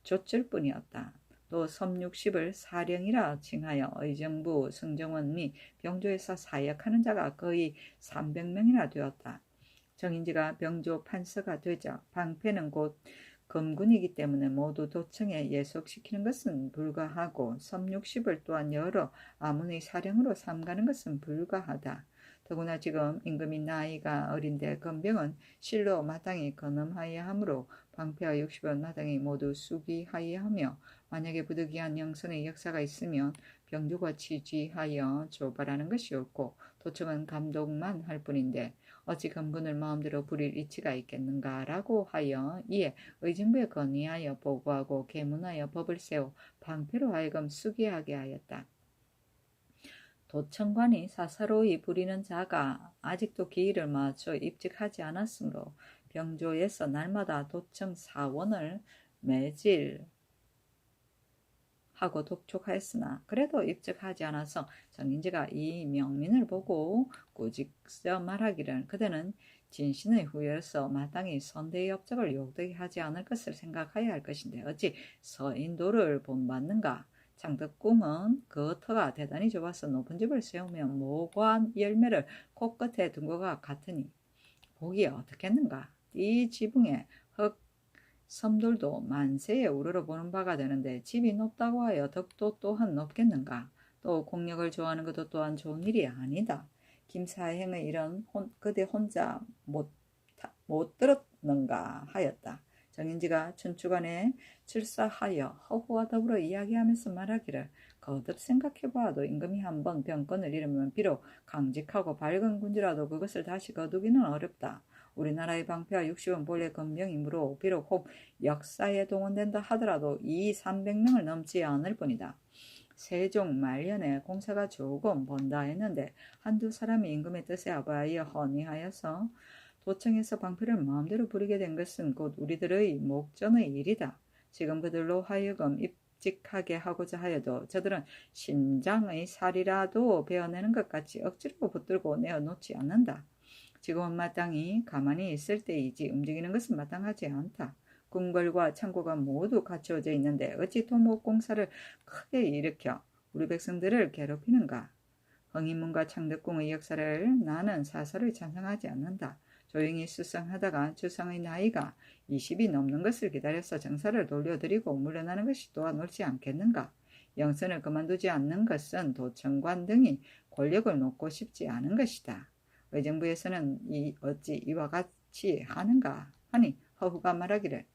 좇을 뿐이었다. 또 섬육십을 사령이라 칭하여 의정부, 승정원 및 병조에서 사역하는 자가 거의 300명이나 되었다. 정인지가 병조 판서가 되자 방패는 곧 검군이기 때문에 모두 도청에 예속시키는 것은 불가하고 섬육십을 또한 여러 아문의 사령으로 삼가는 것은 불가하다. 더구나 지금 임금이 나이가 어린데 건병은 실로 마땅히 건엄하여야 하므로 방패와 육십은 마땅히 모두 수기하여야 하며 만약에 부득이한 영선의 역사가 있으면 병조가 지지하여 조발하는 것이 옳고 도청은 감독만 할 뿐인데 어찌 검군을 마음대로 부릴 이치가 있겠는가라고 하여 이에 의정부에 건의하여 보고하고 계문하여 법을 세워 방패로 하여금 수기하게 하였다. 도청관이 사사로이 부리는 자가 아직도 기일을 맞춰 입직하지 않았으므로 병조에서 날마다 도청 사원을 매질 하고 독촉하였으나 그래도 입직하지 않아서 정인지가 이 명민을 보고 꾸짖어 말하기를 그대는 진신의 후예로서 마땅히 선대의 업적을 욕되게 하지 않을 것을 생각해야 할 것인데 어찌 서인도를 본받는가. 장덕궁은 그 터가 대단히 좁아서 높은 집을 세우면 모관 열매를 코끝에 둔 것과 같으니 보기 어떻겠는가. 이 지붕에 흙 섬들도 만세에 우러러보는 바가 되는데 집이 높다고 하여 덕도 또한 높겠는가. 또 공력을 좋아하는 것도 또한 좋은 일이 아니다. 김사행의 일은 그대 혼자 못 들었는가 하였다. 정인지가 춘추관에 출사하여 허후와 더불어 이야기하면서 말하기를 거듭 생각해봐도 임금이 한번 병권을 잃으면 비록 강직하고 밝은 군주라도 그것을 다시 거두기는 어렵다. 우리나라의 방패와 60은 본래 건병이므로 비록 혹 역사에 동원된다 하더라도 300명을 넘지 않을 뿐이다. 세종 말년에 공사가 조금 번다 했는데 한두 사람이 임금의 뜻에 아바하여 헌의하여서 도청에서 방패를 마음대로 부리게 된 것은 곧 우리들의 목전의 일이다. 지금 그들로 하여금 입직하게 하고자 하여도 저들은 심장의 살이라도 베어내는 것 같이 억지로 붙들고 내어놓지 않는다. 지금은 마땅히 가만히 있을 때이지 움직이는 것은 마땅하지 않다. 궁궐과 창고가 모두 갖추어져 있는데 어찌 토목공사를 크게 일으켜 우리 백성들을 괴롭히는가. 흥인문과 창덕궁의 역사를 나는 사설을 찬성하지 않는다. 조용히 수상하다가 주상의 나이가 20이 넘는 것을 기다려서 정사를 돌려드리고 물러나는 것이 또한 옳지 않겠는가. 영선을 그만두지 않는 것은 도청관 등이 권력을 놓고 싶지 않은 것이다. 의정부에서는 어찌 이와 같이 하는가 하니 허후가 말하기를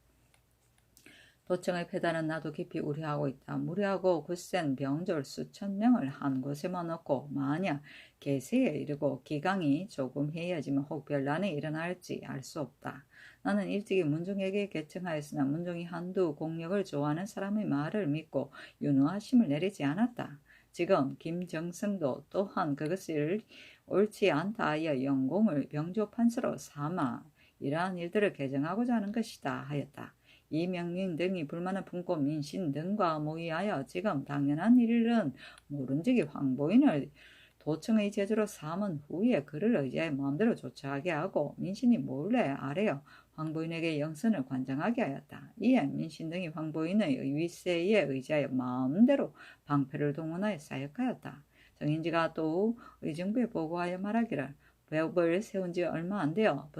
도청의 폐단은 나도 깊이 우려하고 있다. 무리하고 굳센 병졸 수천 명을 한 곳에만 넣고 만약 개세에 이르고 기강이 조금 해야지만 혹 별난이 일어날지 알 수 없다. 나는 일찍이 문종에게 개청하였으나 문종이 한두 공력을 좋아하는 사람의 말을 믿고 윤호하심을 내리지 않았다. 지금 김정승도 또한 그것을 옳지 않다 하여 영공을 병조판서로 삼아 이러한 일들을 개정하고자 하는 것이다 하였다. 이명민 등이 불만을 품고 민신 등과 모의하여 지금 당연한 일은 모른지기 황보인을 도청의 제주로 삼은 후에 그를 의지하여 마음대로 조처하게 하고 민신이 몰래 아래여 황보인에게 영선을 관장하게 하였다. 이에 민신 등이 황보인의 위세에 의지하여 마음대로 방패를 동원하여 사역하였다. 정인지가 또 의정부에 보고하여 말하기를 배업을 세운 지 얼마 안 되어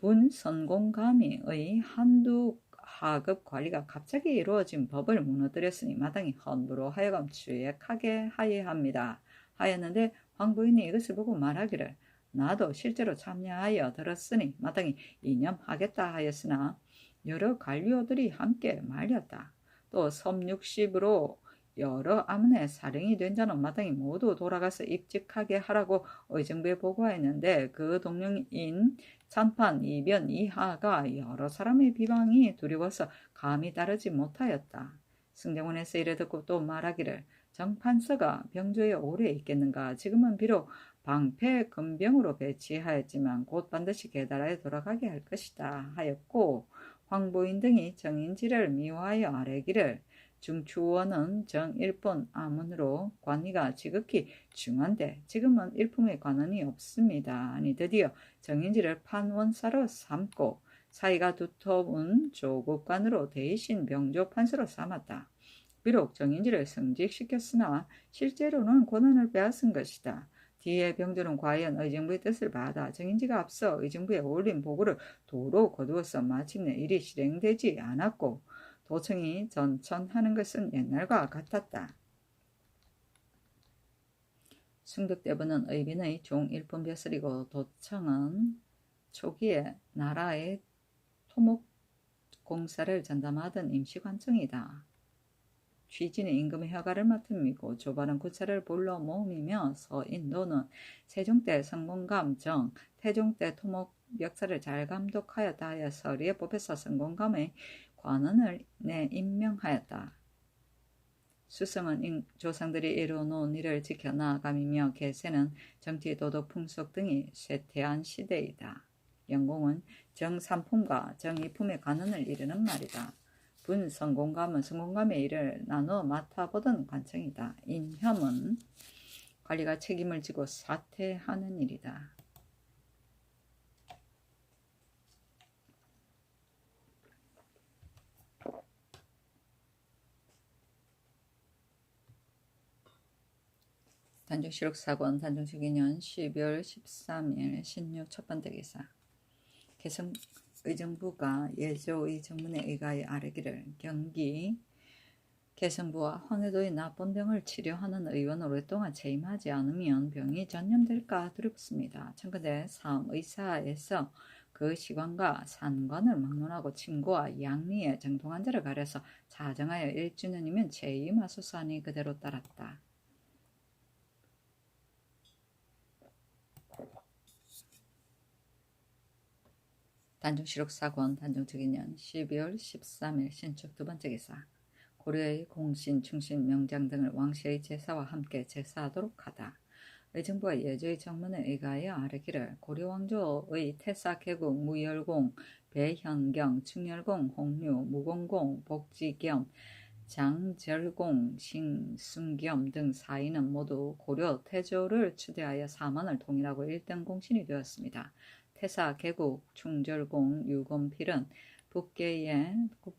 분선공감의의 한두 하급 관리가 갑자기 이루어진 법을 무너뜨렸으니 마땅히 헌부로 하여금 추액하게 하여야 합니다. 하였는데 황부인이 이것을 보고 말하기를 나도 실제로 참여하여 들었으니 마땅히 이념하겠다 하였으나 여러 관료들이 함께 말렸다. 또 섬 60으로 여러 암내 사령이 된 자는 마땅히 모두 돌아가서 입직하게 하라고 의정부에 보고하였는데 그 동령인 찬판 이변 이하가 여러 사람의 비방이 두려워서 감히 따르지 못하였다. 승정원에서 이래 듣고 또 말하기를 정판서가 병조에 오래 있겠는가. 지금은 비록 방패 금병으로 배치하였지만 곧 반드시 계달하여 돌아가게 할 것이다 하였고 황보인 등이 정인지를 미워하여 아뢰기를 중추원은 정일본 아문으로 관리가 지극히 중한데 지금은 일품의 관원이 없습니다. 아니 드디어 정인지를 판원사로 삼고 사이가 두터운 조국관으로 대신 병조판서로 삼았다. 비록 정인지를 승직시켰으나 실제로는 권한을 빼앗은 것이다. 뒤에 병조는 과연 의정부의 뜻을 받아 정인지가 앞서 의정부에 올린 보고를 도로 거두어서 마침내 일이 실행되지 않았고 도청이 전천하는 것은 옛날과 같았다. 숭득대부는 의빈의 종일품 벼슬이고 도청은 초기에 나라의 토목공사를 전담하던 임시관청이다. 취진이 임금의 허가를 맡음이고 조반은 구차를 볼로 모음이며 서인도는 세종 때 성공감 정, 태종 때 토목 역사를 잘 감독하였다 하여 서리에 뽑혀서 성공감의 관원을 임명하였다. 수성은 조상들이 이루어놓은 일을 지켜나아감이며 계세는 정치, 도덕, 풍속 등이 쇠퇴한 시대이다. 영공은 정삼품과 정이품의 관원을 이루는 말이다. 분성공감은 성공감의 일을 나누어 맡아보던 관청이다. 인혐은 관리가 책임을 지고 사퇴하는 일이다. 단종실록 사권 단종식 2년 12월 13일 신유 첫 번째 기사. 개성의정부가 예조의 정문에 의가에 아뢰기를 경기 개성부와 황해도의 나쁜 병을 치료하는 의원을 오랫동안 재임하지 않으면 병이 전염될까 두렵습니다. 청와대 사의사에서 그 시관과 산관을 막론하고 친구와 양리에 정통한 자를 가려서 자정하여 1주년이면 재임하소서 하니 그대로 따랐다. 단종실록 사권 단종특위년 12월 13일 신축 두 번째 기사. 고려의 공신, 충신, 명장 등을 왕실의 제사와 함께 제사하도록 하다. 의정부가 예조의 정문에 의가하여 아뢰기를 고려왕조의 태사, 개국, 무열공, 배현경, 충열공, 홍류, 무공공, 복지겸, 장절공, 신순겸 등 사인은 모두 고려 태조를 추대하여 사만을 통일하고 1등 공신이 되었습니다. 태사, 개국, 충절공, 유건필은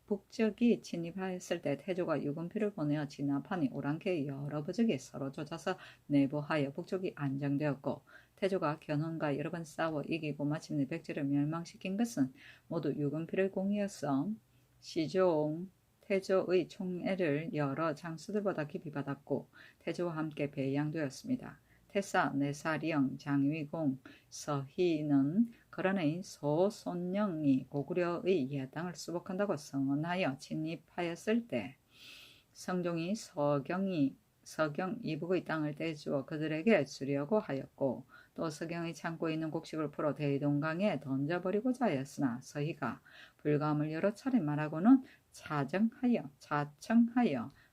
북적이 침입하였을 때 태조가 유건필을 보내어 진압하니 오랑캐의 여러 부족이 서로 쫓아서 내보하여 북쪽이 안정되었고 태조가 견훤과 여러 번 싸워 이기고 마침내 백제를 멸망시킨 것은 모두 유건필의 공이었어. 시종 태조의 총애를 여러 장수들보다 깊이 받았고 태조와 함께 배양되었습니다. 태사, 내사령, 장위공, 서희는 그러나 소손령이 고구려의 예당을 수복한다고 선언하여 침입하였을 때 성종이 서경 이북의 땅을 떼주어 그들에게 주려고 하였고 또 서경의 창고에 있는 곡식을 풀어 대동강에 던져버리고자 하였으나 서희가 불감을 여러 차례 말하고는 자청하여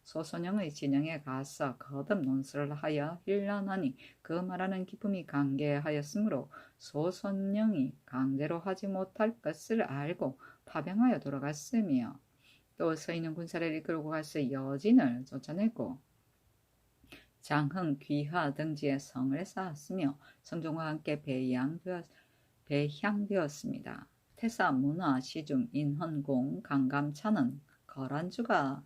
소손영의 진영에 가서 거듭 논술을 하여 hir난하니 그 말하는 기품이 강개하였으므로 소손영이 강제로 하지 못할 것을 알고 파병하여 돌아갔으며 또 서희는 군사를 이끌고 가서 여진을 쫓아내고 장흥, 귀하 등지에 성을 쌓았으며 성종과 함께 배향되었습니다. 태사, 문화, 시중, 인헌공, 강감차는 거란주가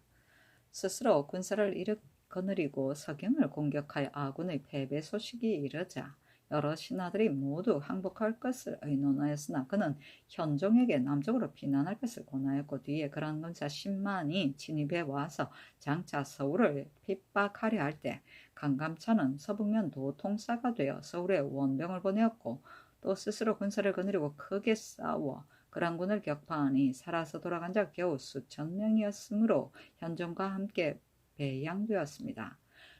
스스로 군사를 거느리고 서경을 공격하여 아군의 패배 소식이 이르자 여러 신하들이 모두 항복할 것을 의논하였으나 그는 현종에게 남쪽으로 피난할 것을 권하였고 뒤에 그런 군사 10만이 진입해 와서 장차 서울을 핍박하려 할 때 강감차는 서북면 도통사가 되어 서울에 원병을 보내었고 또 스스로 군사를 거느리고 크게 싸워 그란군을 격파하니 살아서 돌아간 자 겨우 수천 명이었으므로 현종과 함께 배양되었습니다.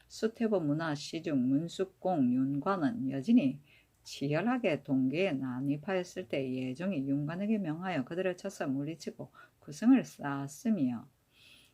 수태보, 문화, 시중, 문숙공, 윤관은 여진이 치열하게 동계에 난입하였을 때 예종이 윤관에게 명하여 그들을 쳐서 물리치고 구성을 쌓았으며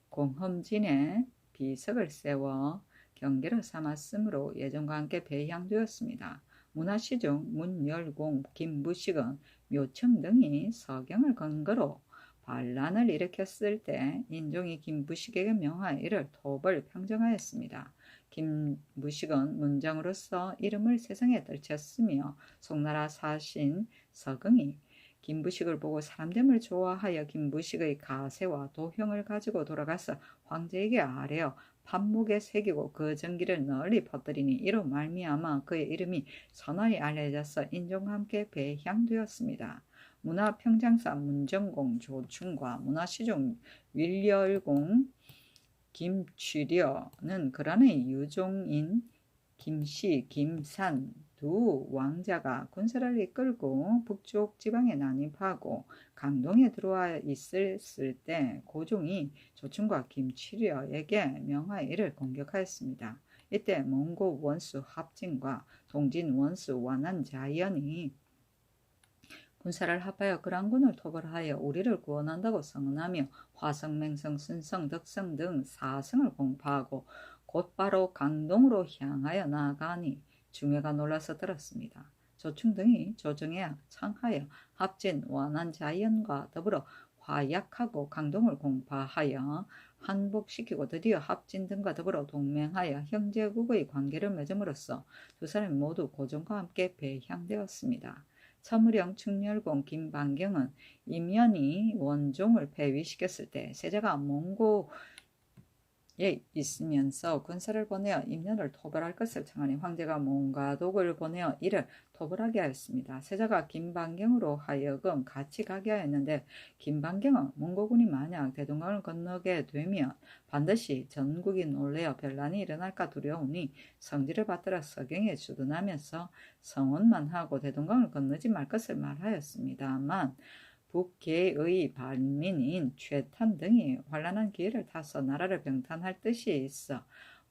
공험진에 비석을 세워 경계로 삼았으므로 예종과 함께 배양되었습니다. 문화시중, 문열공, 김부식은 묘청 등이 서경을 근거로 반란을 일으켰을 때 인종이 김부식에게 명하여 이를 토벌 평정하였습니다. 김부식은 문장으로서 이름을 세상에 떨쳤으며 송나라 사신 서경이 김부식을 보고 사람됨을 좋아하여 김부식의 가세와 도형을 가지고 돌아가서 황제에게 아뢰어 판목에 새기고 그 전기를 널리 퍼뜨리니 이로 말미암아 그의 이름이 선하게 알려져서 인종과 함께 배향되었습니다. 문화평장사 문정공 조충과 문화시종 윌열공 김취려는 그란의 유종인 김씨, 김산 두 왕자가 군사를 이끌고 북쪽 지방에 난입하고 강동에 들어와 있었을 때 고종이 조충과 김취려에게 명하여 이를 공격하였습니다. 이때 몽고 원수 합진과 동진 원수 완한자연이 군사를 합하여 그랑군을 토벌하여 우리를 구원한다고 선언하며 화성, 맹성, 순성, 덕성 등 4성을 공파하고 곧바로 강동으로 향하여 나아가니 중회가 놀라서 들었습니다. 조충 등이 조정에 청하여 합진 완안자연과 더불어 화약하고 강동을 공파하여 항복시키고 드디어 합진 등과 더불어 동맹하여 형제국의 관계를 맺음으로써 두 사람이 모두 고종과 함께 배향되었습니다. 처무령 충렬공 김반경은 임연이 원종을 폐위시켰을 때 세자가 몽고에 있으면서 군사를 보내어 임연을 토벌할 것을 청하니 황제가 몽가독을 보내어 이를 토벌하게 하였습니다. 세자가 김반경으로 하여금 같이 가게 하였는데 김반경은 몽고군이 만약 대동강을 건너게 되면 반드시 전국이 놀래어 변란이 일어날까 두려우니 성지를 받들어 서경에 주둔하면서 성원만 하고 대동강을 건너지 말 것을 말하였습니다만 북계의 반민인 최탄 등이 환란한 기회를 타서 나라를 병탄할 뜻이 있어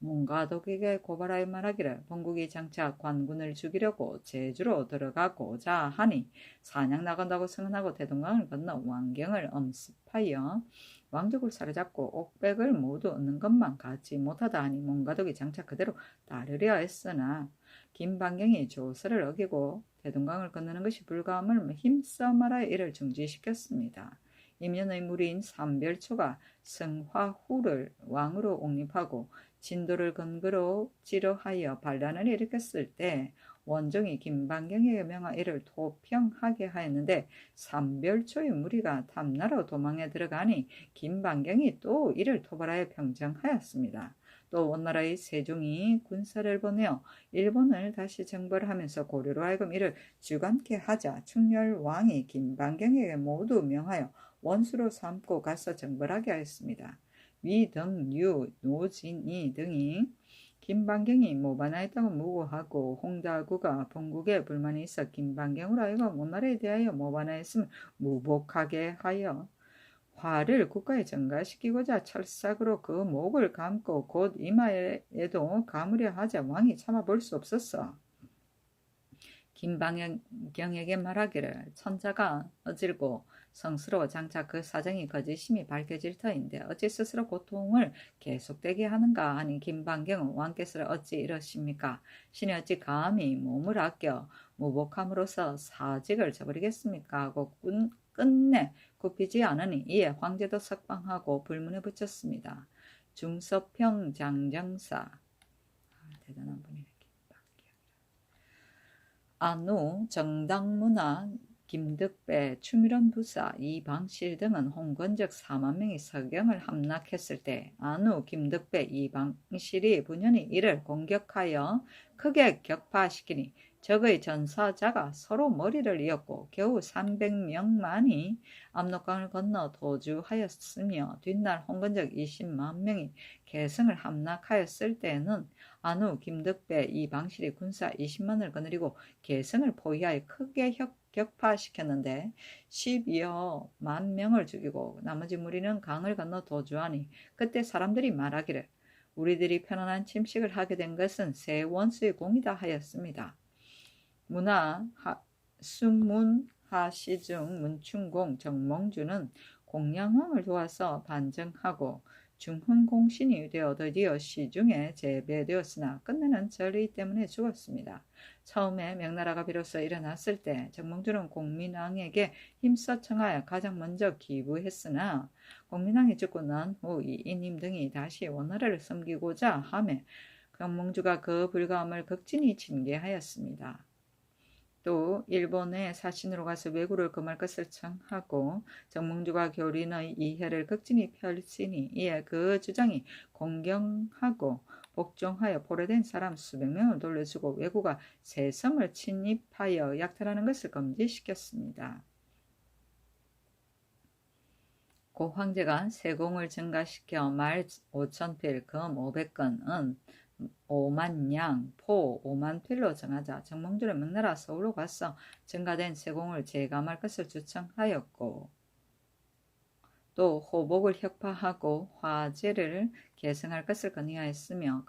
몽가독에게 고발하여 말하기를 본국이 장차 관군을 죽이려고 제주로 들어가고자 하니 사냥 나간다고 선언하고 대동강을 건너 왕경을 엄습하여 왕족을 사로잡고 옥백을 모두 얻는 것만 갖지 못하다 하니 몽가독이 장차 그대로 따르려 했으나 김반경이 조서를 어기고 대동강을 건너는 것이 불가함을 힘써 말하여 이를 중지시켰습니다. 임연의 무리인 삼별초가 성화후를 왕으로 옹립하고 진도를 근거로 지로하여 반란을 일으켰을 때 원종이 김반경에게 명하 이를 토평하게 하였는데 삼별초의 무리가 탐나러 도망에 들어가니 김반경이 또 이를 토벌하여 평정하였습니다. 또 원나라의 세종이 군사를 보내어 일본을 다시 정벌하면서 고려로 하여금 이를 주관케 하자 충렬왕이 김반경에게 모두 명하여 원수로 삼고 가서 정벌하게 하였습니다. 위등유, 노진이 등이 김반경이 모반하였다고 무고하고 홍다구가 본국에 불만이 있어 김반경으로 하여금 원나라에 대하여 모반하였음을 무복하게 하여 화를 국가에 전가시키고자 철삭으로 그 목을 감고 곧 이마에도 감으려 하자 왕이 참아볼 수 없었어. 김반경에게 말하기를 천자가 어질고 성스러워 장차 그 사정이 거짓임이 밝혀질 터인데 어찌 스스로 고통을 계속되게 하는가 하니 김반경은 왕께서 어찌 이러십니까? 신이 어찌 감히 몸을 아껴 무복함으로써 사직을 저버리겠습니까? 하고 끝내 굽히지 않으니 이에 황제도 석방하고 불문에 붙였습니다. 중서평 장정사 대단한 분이네. 안우, 정당문화, 김득배, 추미론 부사, 이방실 등은 홍건적 4만 명이 서경을 함락했을 때 안우, 김득배, 이방실이 분연히 이를 공격하여 크게 격파시키니 적의 전사자가 서로 머리를 이었고 겨우 300명만이 압록강을 건너 도주하였으며 뒷날 홍건적 20만 명이 개성을 함락하였을 때에는 안우, 김득배, 이방실이 군사 20만을 거느리고 개성을 포위하여 크게 격파시켰는데 12여만 명을 죽이고 나머지 무리는 강을 건너 도주하니 그때 사람들이 말하기를 우리들이 편안한 침식을 하게 된 것은 새 원수의 공이다 하였습니다. 순문, 하시중, 문충공, 정몽주는 공양왕을 도와서 반정하고 중흥공신이 되어 드디어 시중에 재배되었으나 끝내는 전리 때문에 죽었습니다. 처음에 명나라가 비로소 일어났을 때 정몽주는 공민왕에게 힘써 청하여 가장 먼저 기부했으나 공민왕이 죽고 난 후 이이님 등이 다시 원나라를 섬기고자 하매 정몽주가 그 불가함을 극진히 징계하였습니다. 또 일본의 사신으로 가서 왜구를 금할 것을 청하고 정몽주가 교린의 이해를 극진히 펼치니 이에 그 주장이 공경하고 복종하여 포로된 사람 수백 명을 돌려주고 왜구가 새 섬을 침입하여 약탈하는 것을 금지시켰습니다. 고 황제가 세공을 증가시켜 말 5,000필, 금 500건, 은 5만 양, 포 5만 필로 정하자 정몽주는 명나라 서울로 가서 증가된 세공을 제감할 것을 주청하였고 또 호복을 혁파하고 화제를 계승할 것을 건의하였으며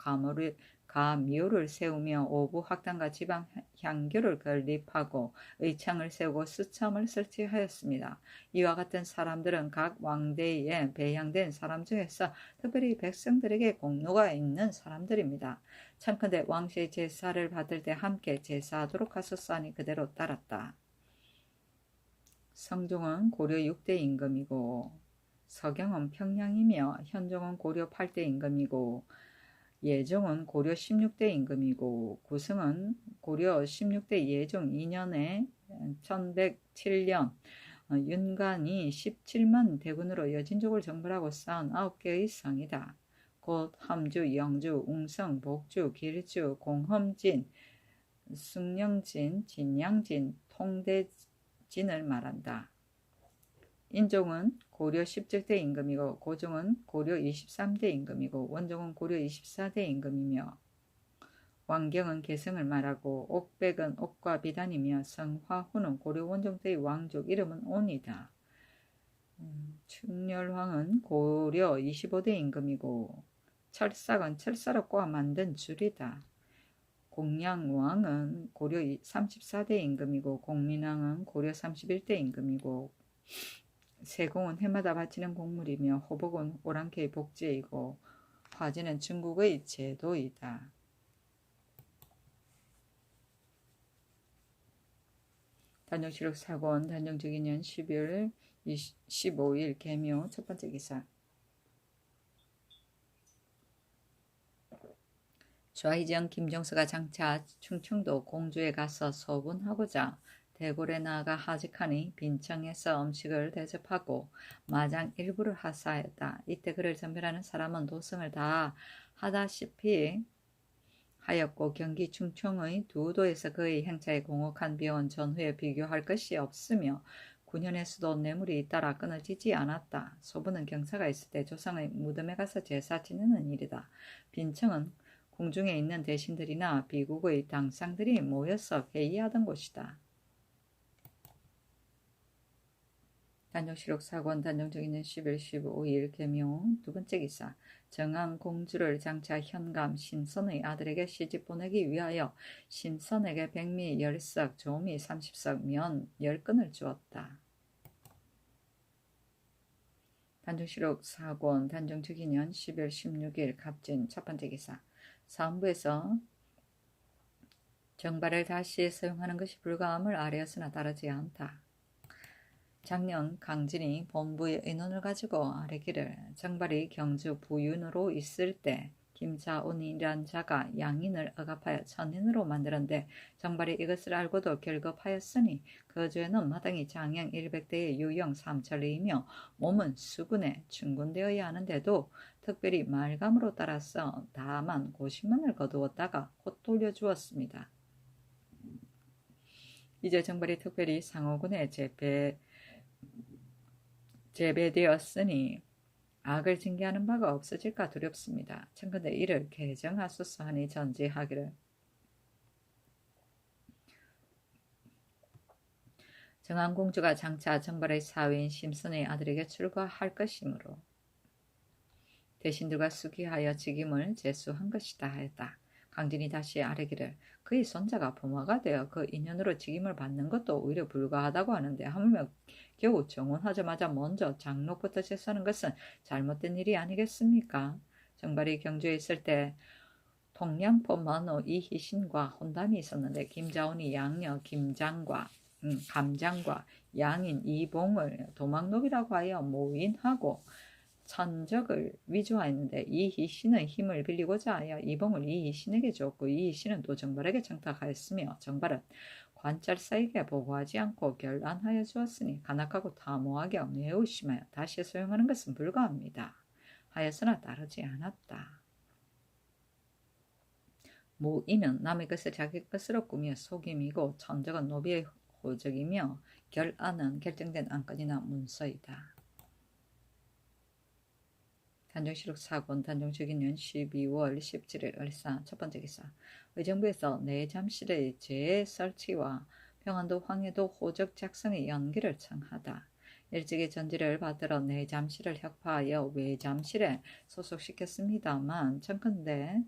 가 미호를 세우며 오부 학당과 지방 향교를 건립하고 의창을 세우고 수첨을 설치하였습니다. 이와 같은 사람들은 각 왕대에 배양된 사람 중에서 특별히 백성들에게 공로가 있는 사람들입니다. 참컨대 왕실 제사를 받을 때 함께 제사하도록 하소서하니 그대로 따랐다. 성종은 고려 6대 임금이고 서경은 평양이며 현종은 고려 8대 임금이고 예종은 고려 16대 임금이고 구승은 고려 16대 예종 2년에 1107년 윤관이 17만 대군으로 여진족을 정벌하고 쌓은 9개의 성이다. 곧 함주, 영주, 웅성, 복주, 길주, 공험진, 숭령진, 진양진, 통대진을 말한다. 인종은 고려 17대 임금이고 고종은 고려 23대 임금이고 원종은 고려 24대 임금이며 왕경은 개성을 말하고 옥백은 옥과 비단이며 성화후는 고려 원종 때의 왕족 이름은 온이다. 충렬왕은 고려 25대 임금이고 철삭은 철사로 꼬아 만든 줄이다. 공양왕은 고려 34대 임금이고 공민왕은 고려 31대 임금이고 세공은 해마다 바치는 곡물이며 호복은 오랑캐의 복제이고 화제는 중국의 제도이다. 단정시록 사권 단정적인년 12월 15일 개묘 첫번째 기사. 좌이정 김종서가 장차 충청도 공주에 가서 소분하고자 대궐에 나아가 하직하니 빈청에서 음식을 대접하고 마장 일부를 하사하였다. 이때 그를 전별하는 사람은 도성을 다 하다시피 하였고 경기 충청의 두 도에서 그의 행차에 공혹한 비온 전후에 비교할 것이 없으며 9년의 수도 뇌물이 따라 끊어지지 않았다. 소부는 경사가 있을 때 조상의 무덤에 가서 제사 지내는 일이다. 빈청은 궁중에 있는 대신들이나 비국의 당상들이 모여서 회의하던 곳이다. 단정시록 사권 단정적인년 11월 15일 개묘 두번째 기사. 정한 공주를 장차 현감 신선의 아들에게 시집 보내기 위하여 신선에게 백미 10석, 조미 30석, 면 10근을 주었다. 단정시록 사권 단정적인년 12월 16일 갑진 첫번째 기사. 사헌부에서 정발을 다시 사용하는 것이 불가함을 아뢰었으나 따르지 않다. 작년 강진이 본부의 의논을 가지고 아뢰기를 정발이 경주 부윤으로 있을 때 김자운이란 자가 양인을 억압하여 천인으로 만들었는데 정발이 이것을 알고도 결겁하였으니 그 죄는 마땅히 장양 100대의 유영 3천리이며 몸은 수군에 충군되어야 하는데도 특별히 말감으로 따라서 다만 고심만을 거두었다가 곧 돌려주었습니다. 이제 정발이 특별히 상호군에 제배되었으니 악을 징계하는 바가 없어질까 두렵습니다. 청컨대 이를 개정하소서 하니 전지하기를. 정한공주가 장차 정발의 사위인 심선의 아들에게 출가할 것이므로 대신들과 수기하여 직임을 제수한 것이다 하였다. 강진이 다시 아뢰기를 그의 손자가 부모가 되어 그 인연으로 직임을 받는 것도 오히려 불가하다고 하는데 하물며 겨우 정혼하자마자 먼저 장록부터 제수하는 것은 잘못된 일이 아니겠습니까? 정발이 경주에 있을 때 통량포 만호 이희신과 혼담이 있었는데 김자운이 양녀 감장과 양인 이봉을 도망노비라고 하여 모인하고 천적을 위조하였는데 이희신의 힘을 빌리고자 하여 이봉을 이희신에게 줬고 이희신은 또 정발에게 청탁하였으며 정발은 관찰사에게 보고하지 않고 결란하여 주었으니 간악하고 탐호하게 매우 심하여 다시 소용하는 것은 불가합니다. 하였으나 따르지 않았다. 무인은 남의 것을 자기 것으로 꾸며 속임이고 천적은 노비의 호적이며 결안은 결정된 안건이나 문서이다. 단정시록 사권 단정적인년 12월 17일 을사 첫번째 기사. 의정부에서 내잠실의 재설치와 평안도 황해도 호적 작성의 연기를 청하다. 일찍이 전지를 받들어 내잠실을 혁파하여 외잠실에 소속시켰습니다만 청컨대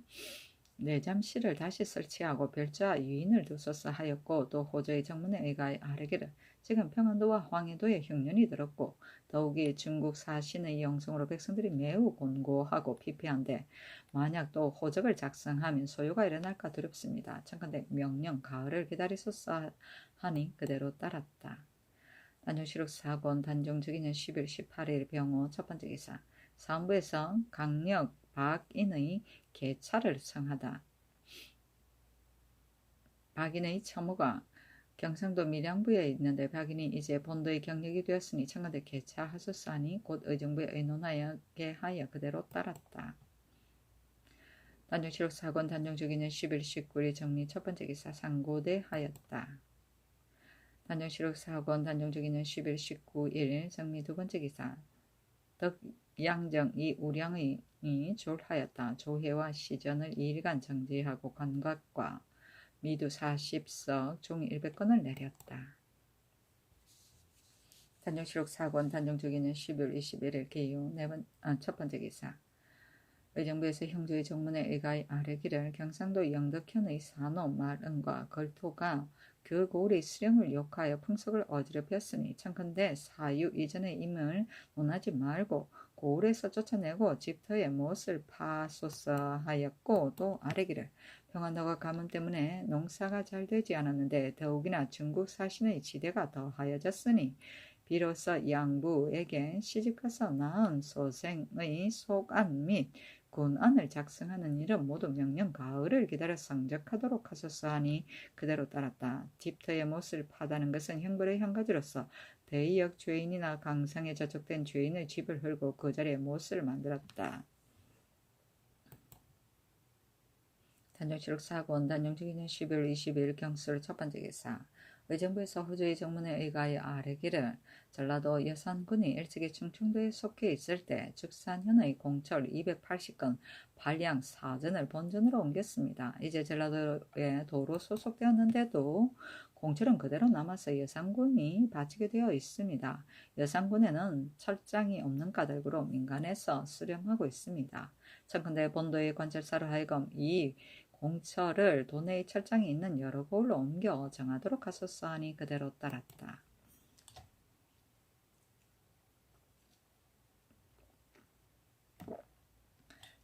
내잠실을 다시 설치하고 별도와 유인을 두소서 하였고 또 호조의 정문에 의가에 아뢰기를 지금 평안도와 황해도에 흉년이 들었고 더욱이 중국 사신의 영성으로 백성들이 매우 곤고하고 피폐한데 만약 또 호적을 작성하면 소요가 일어날까 두렵습니다. 청컨대 명령 가을을 기다리소서 하니 그대로 따랐다. 단종실록 사권 단종적이년 10일 18일 병호 첫 번째 기사 사원부에서 강력 박인의 개차를 청하다. 박인의 처모가 경상도 밀양부에 있는데 박인이 이제 본도의 경력이 되었으니 청와대 개차하소서 하니 곧 의정부에 의논하게 하여 그대로 따랐다. 단종실록 사권 단종적이년 10일 19일 정리 첫 번째 기사 상고대 하였다. 단종실록 사권 단종적이년 10일 19일 정리 두 번째 기사 덕양정 이 우량의 졸하였다. 조회와 시전을 2일간 정지하고 관각과 미두 40석 종이 100건을 내렸다. 단종실록 사권 단종적이년 12월 21일 개요 첫 번째 기사 의정부에서 형조의 정문에 의가의 아뢰기를 경상도 영덕현의 산호 말은과 걸토가 그 고을의 수령을 욕하여 풍속을 어지럽혔으니 청컨대 사유 이전의 임을 논하지 말고 고을에서 쫓아내고 집터에 못을 파소서 하였고 또 아뢰기를 평안도가 가뭄 때문에 농사가 잘 되지 않았는데 더욱이나 중국 사신의 지대가 더하여졌으니 비로소 양부에게 시집가서 낳은 소생의 속안 및 군안을 작성하는 일은 모두 명령 가을을 기다려 성적하도록 하소서 하니 그대로 따랐다. 집터의 못을 파다는 것은 형벌의 한 가지로서 대의역 죄인이나 강상에 저촉된 죄인의 집을 헐고 그 자리에 못을 만들었다. 단종실록 사권 단종적이년 12월 20일 경술 첫 번째 기사 의정부에서 호주의 정문에 의가의 아뢰기를 전라도 여산군이 일찍이 충청도에 속해 있을 때 죽산현의 공철 280건 발량 사전을 본전으로 옮겼습니다. 이제 전라도에 도로 소속되었는데도 공철은 그대로 남아서 여산군이 바치게 되어 있습니다. 여산군에는 철장이 없는 까닭으로 민간에서 수렴하고 있습니다. 청컨대 본도의 관찰사로 하여금 이 공철을 도내의 철장이 있는 여러 고을로 옮겨 정하도록 하소서 하니 그대로 따랐다.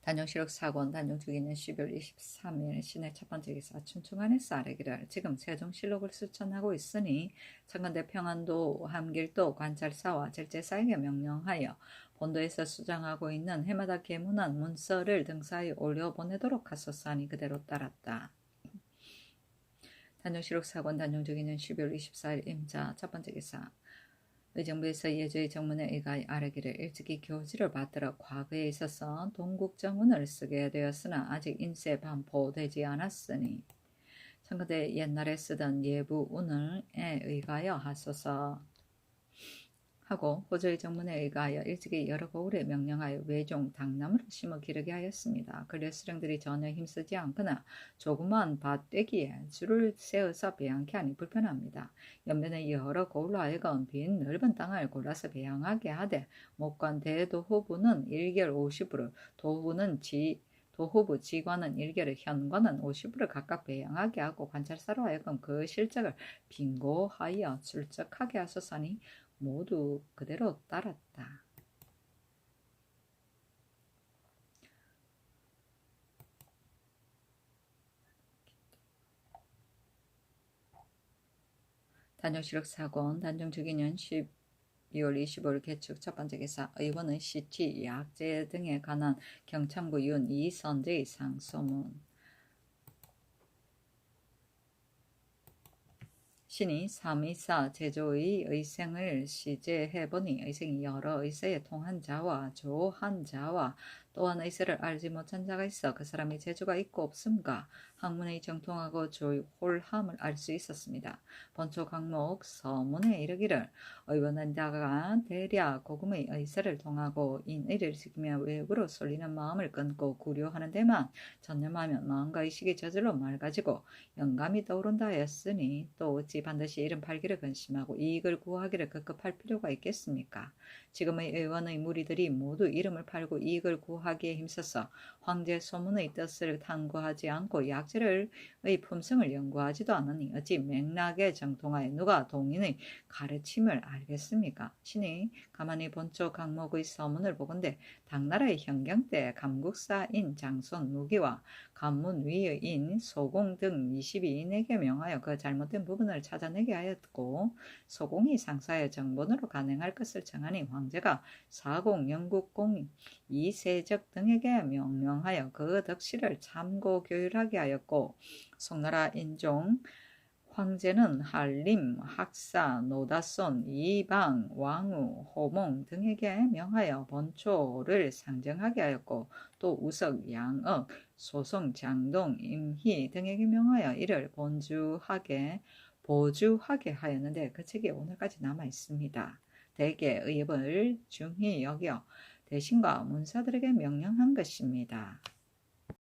단종실록 사권 단종주기는 12월 23일 신의 첫 번째 기사 춘충안에서 아뢰기를 지금 세종실록을 수천하고 있으니 청컨대 평안도 함길도 관찰사와 절제사에게 명령하여 본도에서 수정하고 있는 해마다 개문한 문서를 등사에 올려보내도록 하소서 하니 그대로 따랐다. 단종실록 사권 단종주기는 12월 24일 임자 첫 번째 기사 의정부에서 예조의 정문에 의가의 아뢰기를 일찍이 교지를 받들어 과거에 있어서 동국정운을 쓰게 되었으나 아직 인쇄 반포되지 않았으니 청컨대 옛날에 쓰던 예부운을에 의가여 하소서 하고 호조의 정문에 의가하여 일찍이 여러 고을에 명령하여 외종 당나무를 심어 기르게 하였습니다. 그래 수령들이 전혀 힘쓰지 않거나 조그마한 밭되기에 줄을 세워서 배양케 하니 불편합니다. 연변에 여러 고을로 하여금 빈 넓은 땅을 골라서 배양하게 하되 목관 대도후부는 1결 50으로 도후부 지관은 1결을 현관은 50으로 각각 배양하게 하고 관찰사로 하여금 그 실적을 빙고하여 출적하게 하소서니 모두 그대로 따랐다. 단종실록 사권 단종주기년 12월 25일 개축 첫 번째 기사 의원의 시치 약제 등에 관한 경창부 윤 이선재의 상소문 신이 324 제조의 의생을 시제해보니 의생이 여러 의세에 통한 자와 조한 자와 또한 의세를 알지 못한 자가 있어 그 사람이 재주가 있고 없음과 학문의 정통하고 조홀함을 알 수 있었습니다. 본초 강목 서문에 이르기를 의원은 자가 대략 고금의 의세를 통하고 인의를 지키며 외부로 쏠리는 마음을 끊고 구려하는 데만 전념하면 마음과 의식이 저절로 맑아지고 영감이 떠오른다 하였으니 또 어찌 반드시 이런 팔기를 근심하고 이익을 구하기를 급급할 필요가 있겠습니까? 지금의 의원의 무리들이 모두 이름을 팔고 이익을 구하고 보호하기에 힘써서 황제 소문의 뜻을 탐구하지 않고 약재의 품성을 연구하지도 않으니 어찌 맥락에 정통하여 누가 동인의 가르침을 알겠습니까? 신이 가만히 본초 강목의 서문을 보건대 당나라의 현경 때 감국사인 장손 무기와 관문위인 소공 등 22인에게 명하여 그 잘못된 부분을 찾아내게 하였고 소공이 상사의 정본으로 간행할 것을 정하니 황제가 사공, 영국공, 이세적 등에게 명령하여 그 덕실을 참고 교율하게 하였고 송나라 인종 황제는 한림, 학사, 노다손, 이방, 왕우, 호몽 등에게 명하여 본초를 상정하게 하였고 또 우석, 양억, 소송, 장동, 임희 등에게 명하여 이를 보주하게 하였는데 그 책이 오늘까지 남아 있습니다. 대개 의협을 중히 여겨 대신과 문사들에게 명령한 것입니다.